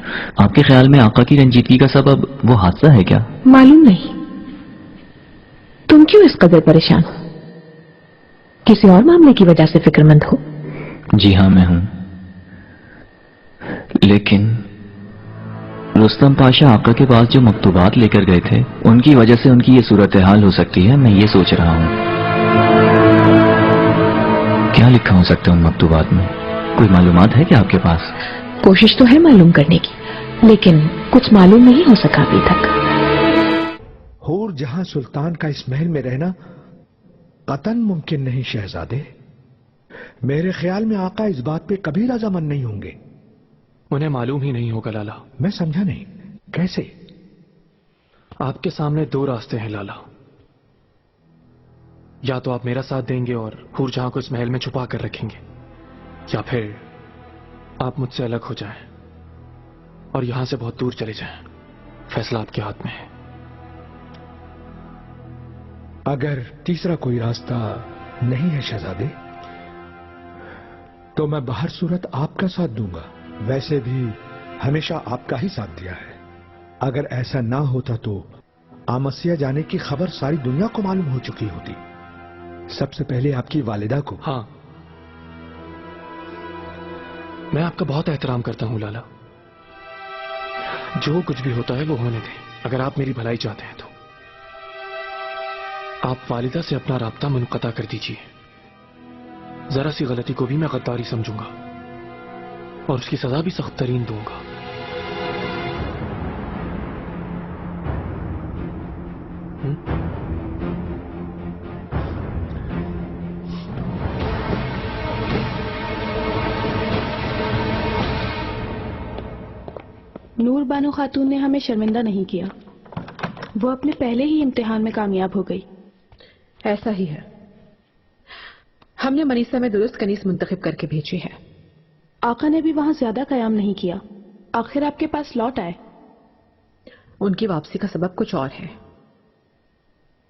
आपके ख्याल में आका की रंजीदगी का सबब वो हादसा है क्या? मालूम नहीं। तुम क्यों इस कदर परेशान हो? किसी और मामले की वजह से फिक्रमंद हो? जी हाँ, मैं हूं। लेकिन रुस्तम पाशा आका के पास जो मकतूबात लेकर गए थे, उनकी वजह से उनकी ये सूरत हाल हो सकती है। मैं ये सोच रहा हूं क्या लिखा हो सकता है उन मकतूबात में? कोई मालूमात है क्या आपके पास? कोशिश तो है मालूम करने की, लेकिन कुछ मालूम नहीं हो सका अभी तक। हूर जहां सुल्तान का इस महल में रहना कतन मुमकिन नहीं शहजादे। मेरे ख्याल में आका इस बात पे कभी रजामंद नहीं होंगे। उन्हें मालूम ही नहीं होगा लाला। मैं समझा नहीं, कैसे? आपके सामने दो रास्ते हैं लाला। या तो आप मेरा साथ देंगे और हूर जहां को इस महल में छुपा कर रखेंगे, या फिर आप मुझसे अलग हो जाएं और यहां से बहुत दूर चले जाएं। फैसला आपके हाथ में है। अगर तीसरा कोई रास्ता नहीं है शहजादे, तो मैं बाहर सूरत आपका साथ दूंगा। वैसे भी हमेशा आपका ही साथ दिया है। अगर ऐसा ना होता तो आमसिया जाने की खबर सारी दुनिया को मालूम हो चुकी होती, सबसे पहले आपकी वालिदा को। हाँ, मैं आपका बहुत एहतराम करता हूं लाला। जो कुछ भी होता है वो होने दें। अगर आप मेरी भलाई चाहते हैं तो आप वालिदा से अपना राब्ता मुनक़ता कर दीजिए। जरा सी गलती को भी मैं गद्दारी समझूंगा और उसकी सजा भी सख्त तरीन दूंगा। नूर बानो खातून ने हमें शर्मिंदा नहीं किया। वो अपने पहले ही इम्तिहान में कामयाब हो गई। ऐसा ही है। हमने मनीसा में दुरुस्त कनीस मुंतखब करके भेजी है। आका ने भी वहां ज्यादा कयाम नहीं किया, आखिर आपके पास लौट आए। उनकी वापसी का सबब कुछ और है।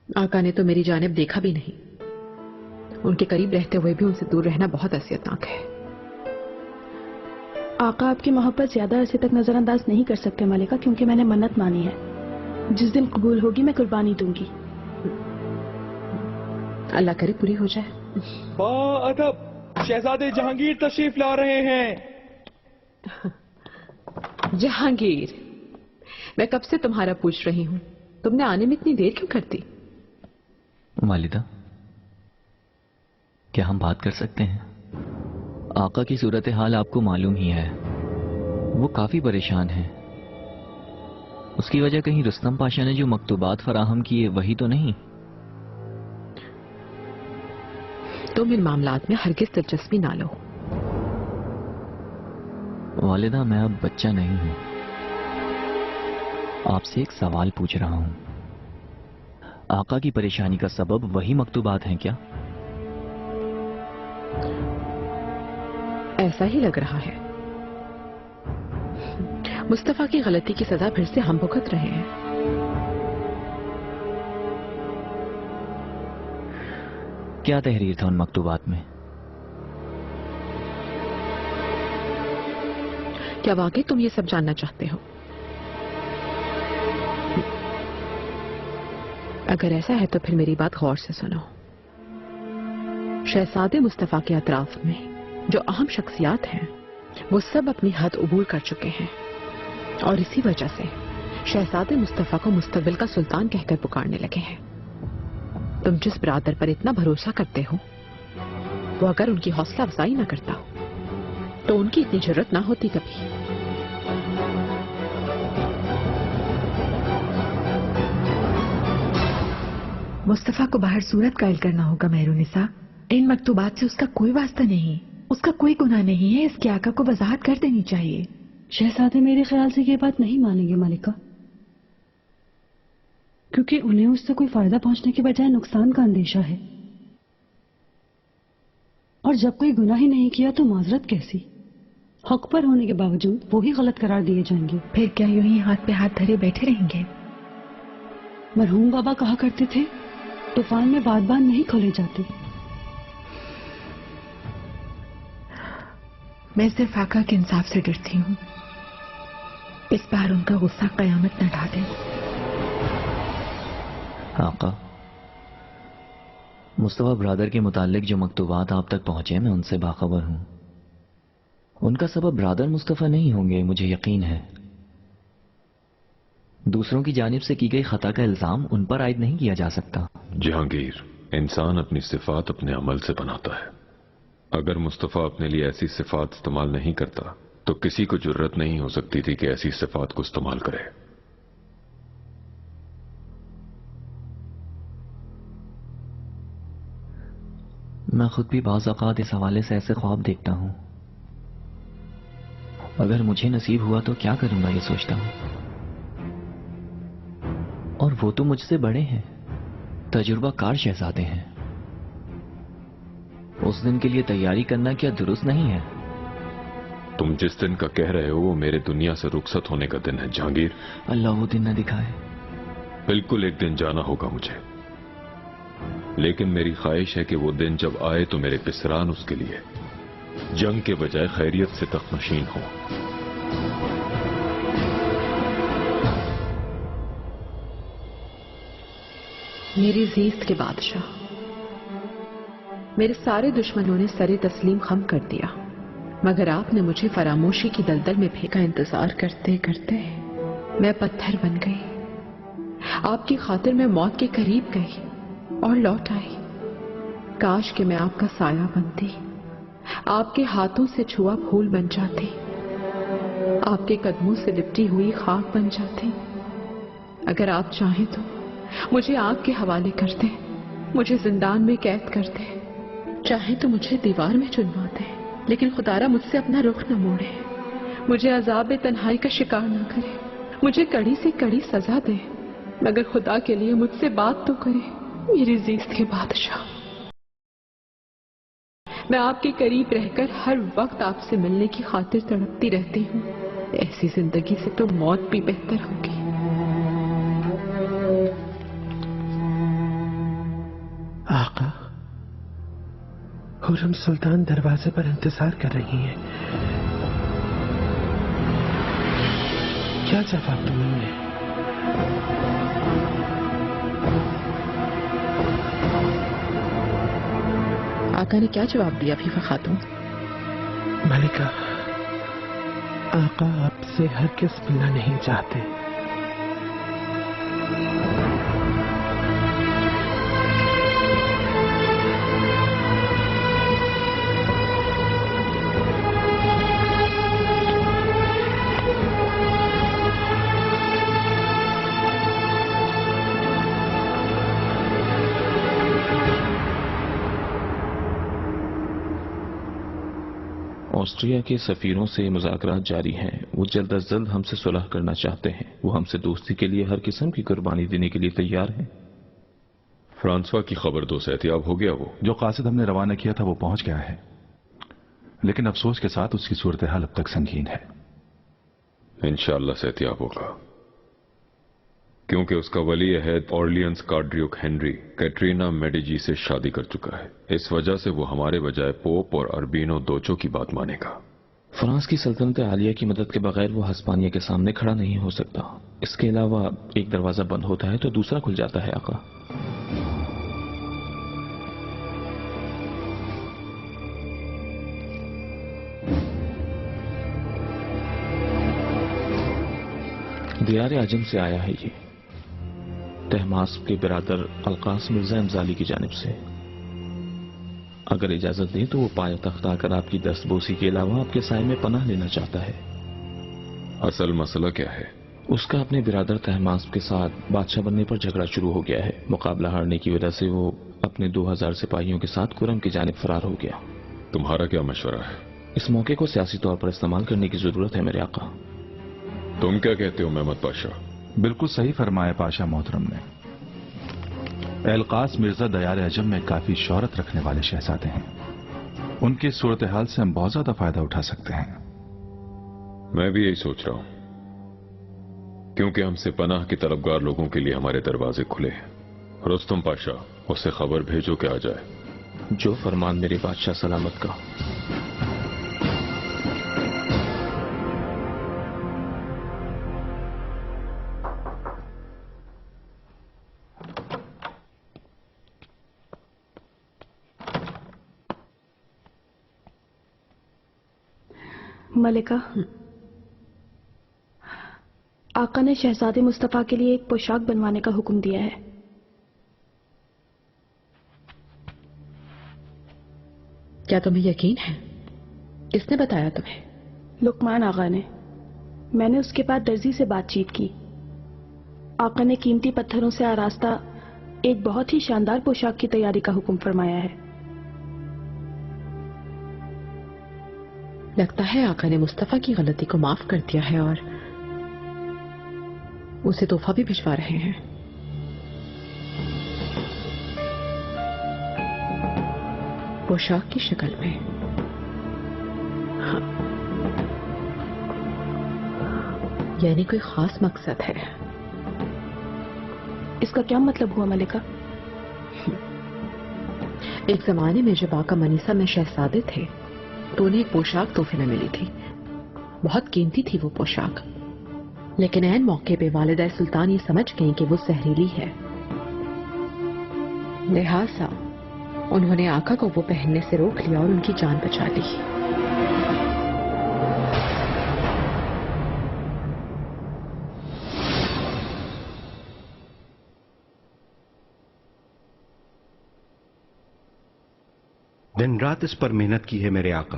आका ने तो मेरी जानिब देखा भी नहीं। उनके करीब रहते हुए भी उनसे दूर रहना बहुत असियतनाक है। आका आपकी मोहब्बत ज्यादा अरसे तक नजरअंदाज नहीं कर सकते मलिका, क्योंकि मैंने मन्नत मानी है। जिस दिन कबूल होगी मैं कुर्बानी दूंगी। अल्लाह करे पूरी हो जाए। बाअदब शहजादे जहांगीर तशरीफ ला रहे हैं। जहांगीर, मैं कब से तुम्हारा पूछ रही हूँ, तुमने आने में इतनी देर क्यों कर दी? वालिदा, क्या हम बात कर सकते हैं? आका की सूरत हाल आपको मालूम ही है। वो काफी परेशान हैं। उसकी वजह कहीं रुस्तम पाशा ने जो मकतूबात फराहम किए वही तो नहीं? तुम इन मामलात में हरगिज दिलचस्पी ना लो। वालिदा, मैं अब बच्चा नहीं हूं। आपसे एक सवाल पूछ रहा हूं। आका की परेशानी का सबब वही मकतूबात हैं क्या? ऐसा ही लग रहा है। मुस्तफा की गलती की सजा फिर से हम भुगत रहे हैं। क्या तहरीर था उन मकतूबात में? क्या वाकई तुम ये सब जानना चाहते हो? अगर ऐसा है तो फिर मेरी बात गौर से सुनो। शहजादे मुस्तफा के अतराफ में जो अहम शख्सियात हैं वो सब अपनी हद उबूर कर चुके हैं, और इसी वजह से शहजादे मुस्तफा को मुस्तकबिल का सुल्तान कहकर पुकारने लगे हैं। तुम जिस बिरादर पर इतना भरोसा करते हो वो अगर उनकी हौसला अफजाई न करता तो उनकी इतनी जरूरत ना होती कभी। मुस्तफा को बाहर सूरत कायल करना होगा मेहरुनिसा। इन मकतूबात से उसका कोई वास्ता नहीं, उसका कोई गुनाह नहीं है। इसके आका को वजाहत कर देनी चाहिए। शहजादे मेरे ख्याल से ये बात नहीं मानेंगे मलिका, क्योंकि उन्हें उससे कोई फायदा पहुंचने के बजाय नुकसान का अंदेशा है। और जब कोई गुनाह ही नहीं किया तो माजरत कैसी? हक पर होने के बावजूद वो ही गलत करार दिए जाएंगे। फिर क्या यूं ही हाथ पे हाथ धरे बैठे रहेंगे? मरहूम बाबा कहा करते थे, तूफान में बात बात नहीं खोले जाते। मैं सिर्फ आका के इंसाफ से डरती हूँ। इस बार उनका गुस्सा कयामत न ढा दे। आका, मुस्तफा ब्रादर के मुतालिक जो मकतूबात आप तक पहुंचे मैं उनसे बाखबर हूं। उनका सबब ब्रादर मुस्तफा नहीं होंगे, मुझे यकीन है। दूसरों की जानिब से की गई खता का इल्जाम उन पर आयद नहीं किया जा सकता। जहांगीर, इंसान अपनी सिफात अपने अमल से बनाता है। अगर मुस्तफा अपने लिए ऐसी सिफात इस्तेमाल नहीं करता तो किसी को जुर्रत नहीं हो सकती थी कि ऐसी सिफात को इस्तेमाल करे। मैं खुद भी बाज़ औक़ात इस हवाले से ऐसे ख्वाब देखता हूं। अगर मुझे नसीब हुआ तो क्या करूंगा ये सोचता हूं। और वो तो मुझसे बड़े हैं, तजुर्बाकार शहजादे हैं। उस दिन के लिए तैयारी करना क्या दुरुस्त नहीं है? तुम जिस दिन का कह रहे हो वो मेरे दुनिया से रुखसत होने का दिन है जहांगीर। अल्लाह वो दिन न दिखाए। बिल्कुल एक दिन जाना होगा मुझे, लेकिन मेरी ख्वाहिश है कि वो दिन जब आए तो मेरे पिसरान उसके लिए जंग के बजाय खैरियत से तख्मशीन हो। मेरी जीस्त के बादशाह, मेरे सारे दुश्मनों ने सरे तस्लीम खम कर दिया, मगर आपने मुझे फरामोशी की दलदल में फेंका। इंतजार करते करते मैं पत्थर बन गई। आपकी खातिर मैं मौत के करीब गई और लौट आई। काश कि मैं आपका साया बनती, आपके हाथों से छुआ फूल बन जाती, आपके कदमों से लिपटी हुई खाक बन जाती। अगर आप चाहें तो मुझे आग के हवाले कर दें, मुझे जिंदान में कैद कर दें, चाहे तो मुझे दीवार में चुनवा दें, लेकिन खुदारा मुझसे अपना रुख न मोड़े, मुझे अजाब तन्हाई का शिकार न करे, मुझे कड़ी से कड़ी सजा दे, मगर खुदा के लिए मुझसे बात तो करे। मेरी जीस्त के बादशाह। میں آپ کے قریب رہ کر ہر وقت آپ سے ملنے کی خاطر تڑپتی رہتی ہوں. ایسی زندگی سے تو موت بھی بہتر ہوگی. آقا، خرم سلطان دروازے پر انتظار کر رہی ہیں. کیا جواب دوں انہیں؟ آقا نے کیا جواب دیا عفیفہ خاتون؟ ملکہ، آقا آپ سے ہرگز ملنا نہیں چاہتے. آسٹریا کے سفیروں سے مذاکرات جاری ہیں. وہ جلد از جلد ہم سے صلح کرنا چاہتے ہیں. وہ ہم سے دوستی کے لیے ہر قسم کی قربانی دینے کے لیے تیار ہیں. فرانسوا کی خبر دو، صحتیاب ہو گیا وہ؟ جو قاصد ہم نے روانہ کیا تھا وہ پہنچ گیا ہے، لیکن افسوس کے ساتھ اس کی صورتحال اب تک سنگین ہے. انشاءاللہ صحتیاب ہوگا، کیونکہ اس کا ولی عہد اورلینز کا ڈیوک ہنری کیٹرینا میڈیجی سے شادی کر چکا ہے. اس وجہ سے وہ ہمارے بجائے پوپ اور اربینو دوچو کی بات مانے گا. فرانس کی سلطنت عالیہ کی مدد کے بغیر وہ ہسپانیہ کے سامنے کھڑا نہیں ہو سکتا. اس کے علاوہ ایک دروازہ بند ہوتا ہے تو دوسرا کھل جاتا ہے. آقا، دیار عجم سے آیا ہے یہ، طہماسپ کے برادر القاس مرزا امزالی کی جانب سے. اگر اجازت دیں تو وہ پایہ تخت آ کر آپ کی دست بوسی کے علاوہ آپ کے سائے میں پناہ لینا چاہتا ہے. اصل مسئلہ کیا ہے؟ اس کا اپنے برادر طہماسپ کے ساتھ بادشاہ بننے پر جھگڑا شروع ہو گیا ہے. مقابلہ ہارنے کی وجہ سے وہ اپنے 2000 سپاہیوں کے ساتھ کرم کی جانب فرار ہو گیا. تمہارا کیا مشورہ ہے؟ اس موقع کو سیاسی طور پر استعمال کرنے کی ضرورت ہے میرے آقا. تم کیا کہتے ہو محمد پاشا؟ بالکل صحیح فرمایا پاشا محترم نے. القاس مرزا دیار عجم میں کافی شہرت رکھنے والے شہزادے ہیں. ان کی صورتحال سے ہم بہت زیادہ فائدہ اٹھا سکتے ہیں. میں بھی یہی سوچ رہا ہوں، کیونکہ ہم سے پناہ کی طلبگار لوگوں کے لیے ہمارے دروازے کھلے ہیں. رستم پاشا، اس سے خبر بھیجو کہ آ جائے. جو فرمان میرے بادشاہ سلامت کا. ملکہ، آقا نے شہزادے مصطفیٰ کے لیے ایک پوشاک بنوانے کا حکم دیا ہے. کیا تمہیں یقین ہے؟ کس نے بتایا تمہیں؟ لقمان آقا نے. میں نے اس کے بعد درزی سے بات چیت کی. آقا نے قیمتی پتھروں سے آراستہ ایک بہت ہی شاندار پوشاک کی تیاری کا حکم فرمایا ہے. لگتا ہے آقا نے مصطفیٰ کی غلطی کو معاف کر دیا ہے اور اسے تحفہ بھی بھجوا رہے ہیں. پوشاک کی شکل میں. ہاں. یعنی کوئی خاص مقصد ہے. اس کا کیا مطلب ہوا ملکہ؟ ایک زمانے میں جب آقا منیسا میں شہزادے تھے تو انہیں ایک پوشاک تحفے میں ملی تھی. بہت قیمتی تھی وہ پوشاک، لیکن عین موقع پہ والدہ سلطان یہ سمجھ گئیں کہ وہ زہریلی ہے. لہٰذا انہوں نے آقا کو وہ پہننے سے روک لیا اور ان کی جان بچا لی. دن رات اس پر محنت کی ہے میرے آقا.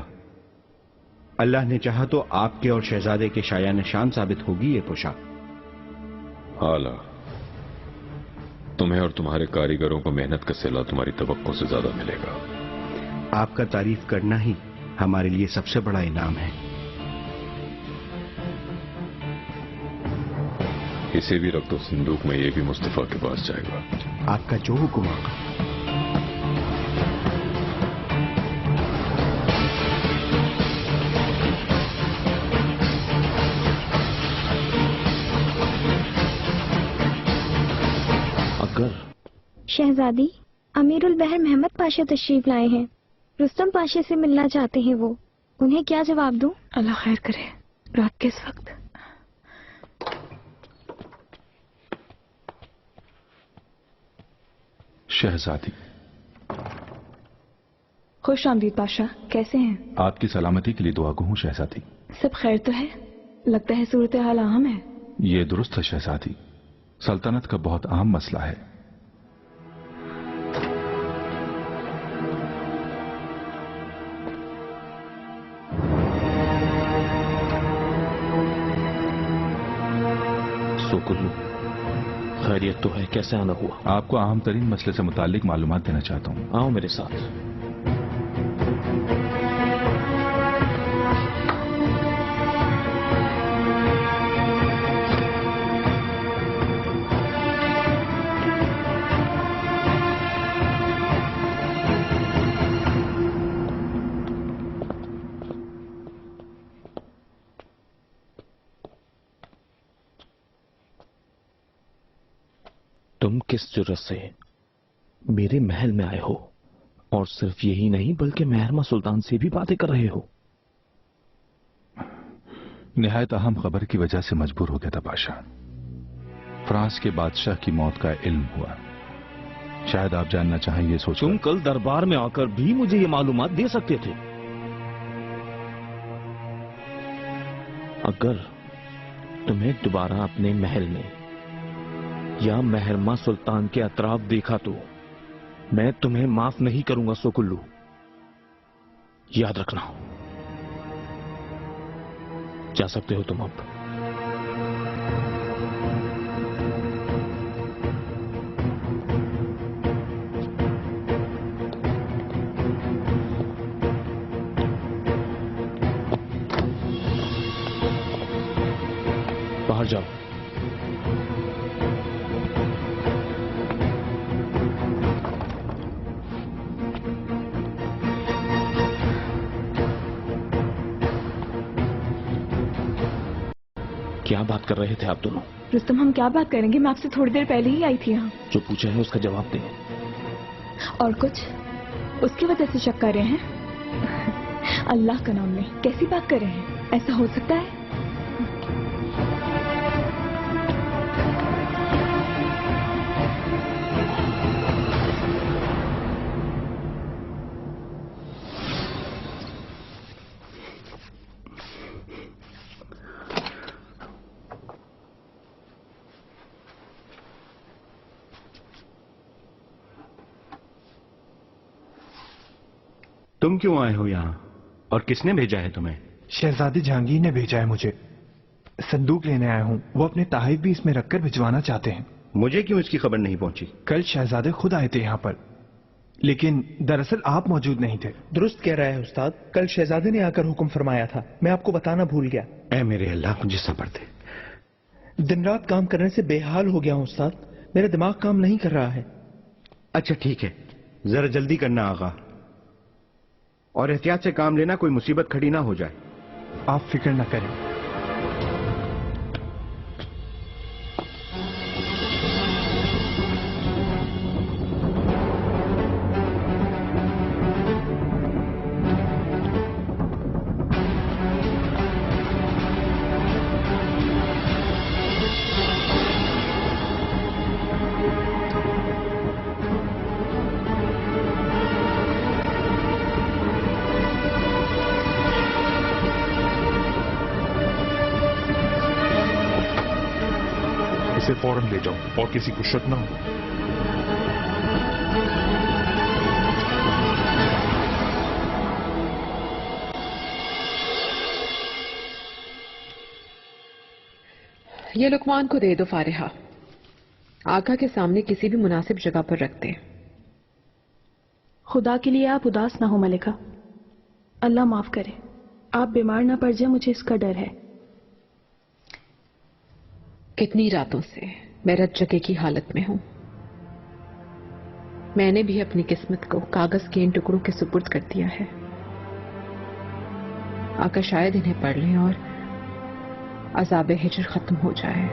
اللہ نے چاہا تو آپ کے اور شہزادے کے شایع نشان ثابت ہوگی یہ پوشاک. اعلیٰ. تمہیں اور تمہارے کاریگروں کو محنت کا صلہ تمہاری توقع سے زیادہ ملے گا. آپ کا تعریف کرنا ہی ہمارے لیے سب سے بڑا انعام ہے. اسے بھی رکھ دو صندوق میں، یہ بھی مصطفیٰ کے پاس جائے گا. آپ کا جو حکم آقا. शहजादी, अमीरुल बहर महमद पाशा तशरीफ लाए हैं। रुस्तम पाशा से मिलना चाहते हैं वो। उन्हें क्या जवाब दूं? अल्लाह खैर करे। रात के इस वक्त शहजादी। खुश आमदीद पाशा, कैसे हैं? आपकी सलामती के लिए दुआ गो हूं शहजादी। सब खैर तो है? लगता है सूरत हाल अहम है। ये दुरुस्त है शहजादी, सल्तनत का बहुत अहम मसला है। सोकुल्लू, खैरियत तो है, कैसे आना हुआ? आपको अहम तरीन मसले से मुताल्लिक मालूमात देना चाहता हूँ। आओ मेरे साथ। तुम किस जुर्रत से मेरे महल में आए हो, और सिर्फ यही नहीं बल्कि मेहरमा सुल्तान से भी बातें कर रहे हो? निहायत अहम खबर की वजह से मजबूर हो गया था पाशा। फ्रांस के बादशाह की मौत का इल्म हुआ। शायद आप जानना चाहें ये सोच। तुम कल दरबार में आकर भी मुझे ये मालूमात दे सकते थे। अगर तुम्हें दोबारा अपने महल में या मेहरमा सुल्तान के अतराफ देखा तो मैं तुम्हें माफ नहीं करूंगा सोकुल्लू, याद रखना। जा सकते हो तुम अब। बाहर जाओ। क्या बात कर रहे थे आप दोनों? रुस्तम, हम क्या बात करेंगे? मैं आपसे थोड़ी देर पहले ही आई थी यहाँ। जो पूछा है उसका जवाब दें। और कुछ? उसकी वजह से शक कर रहे हैं? अल्लाह का नाम में कैसी बात कर रहे हैं? ऐसा हो सकता है? तुम क्यों आए हो यहाँ, और किसने भेजा है तुम्हें? शहजादी जहांगीर ने भेजा है मुझे। संदूक लेने आया हूँ। वो अपने ताहिफ भी इसमें रखकर भिजवाना चाहते हैं। मुझे क्यों इसकी खबर नहीं पहुंची? कल शहजादे खुद आए थे यहाँ पर, लेकिन दरअसल आप मौजूद नहीं थे। दुरुस्त कह रहा है उस्ताद, कल शहजादे ने आकर हुक्म फरमाया था, मैं आपको बताना भूल गया। ऐ मेरे अल्लाह, मुझे सब्र दे। दिन रात काम करने से बेहाल हो गया हूँ उस्ताद, मेरा दिमाग काम नहीं कर रहा है। अच्छा ठीक है, जरा जल्दी करना आगा, और एहतियात से काम लेना, कोई मुसीबत खड़ी ना हो जाए। आप फिक्र न करें। इसे फौरन ले जाओ और किसी को शक ना हो। ये लुकमान को दे दो फारिहा, आका के सामने किसी भी मुनासिब जगह पर रख दे। खुदा के लिए आप उदास ना हो मलिका, अल्लाह माफ करे। आप बीमार ना पड़ जाए, मुझे इसका डर है। कितनी रातों से मैं रत जगह की हालत में हूं। मैंने भी अपनी किस्मत को कागज के इन टुकड़ों के सुपुर्द कर दिया है। आका शायद इन्हें पढ़ लें और अज़ाब हिज्र खत्म हो जाए।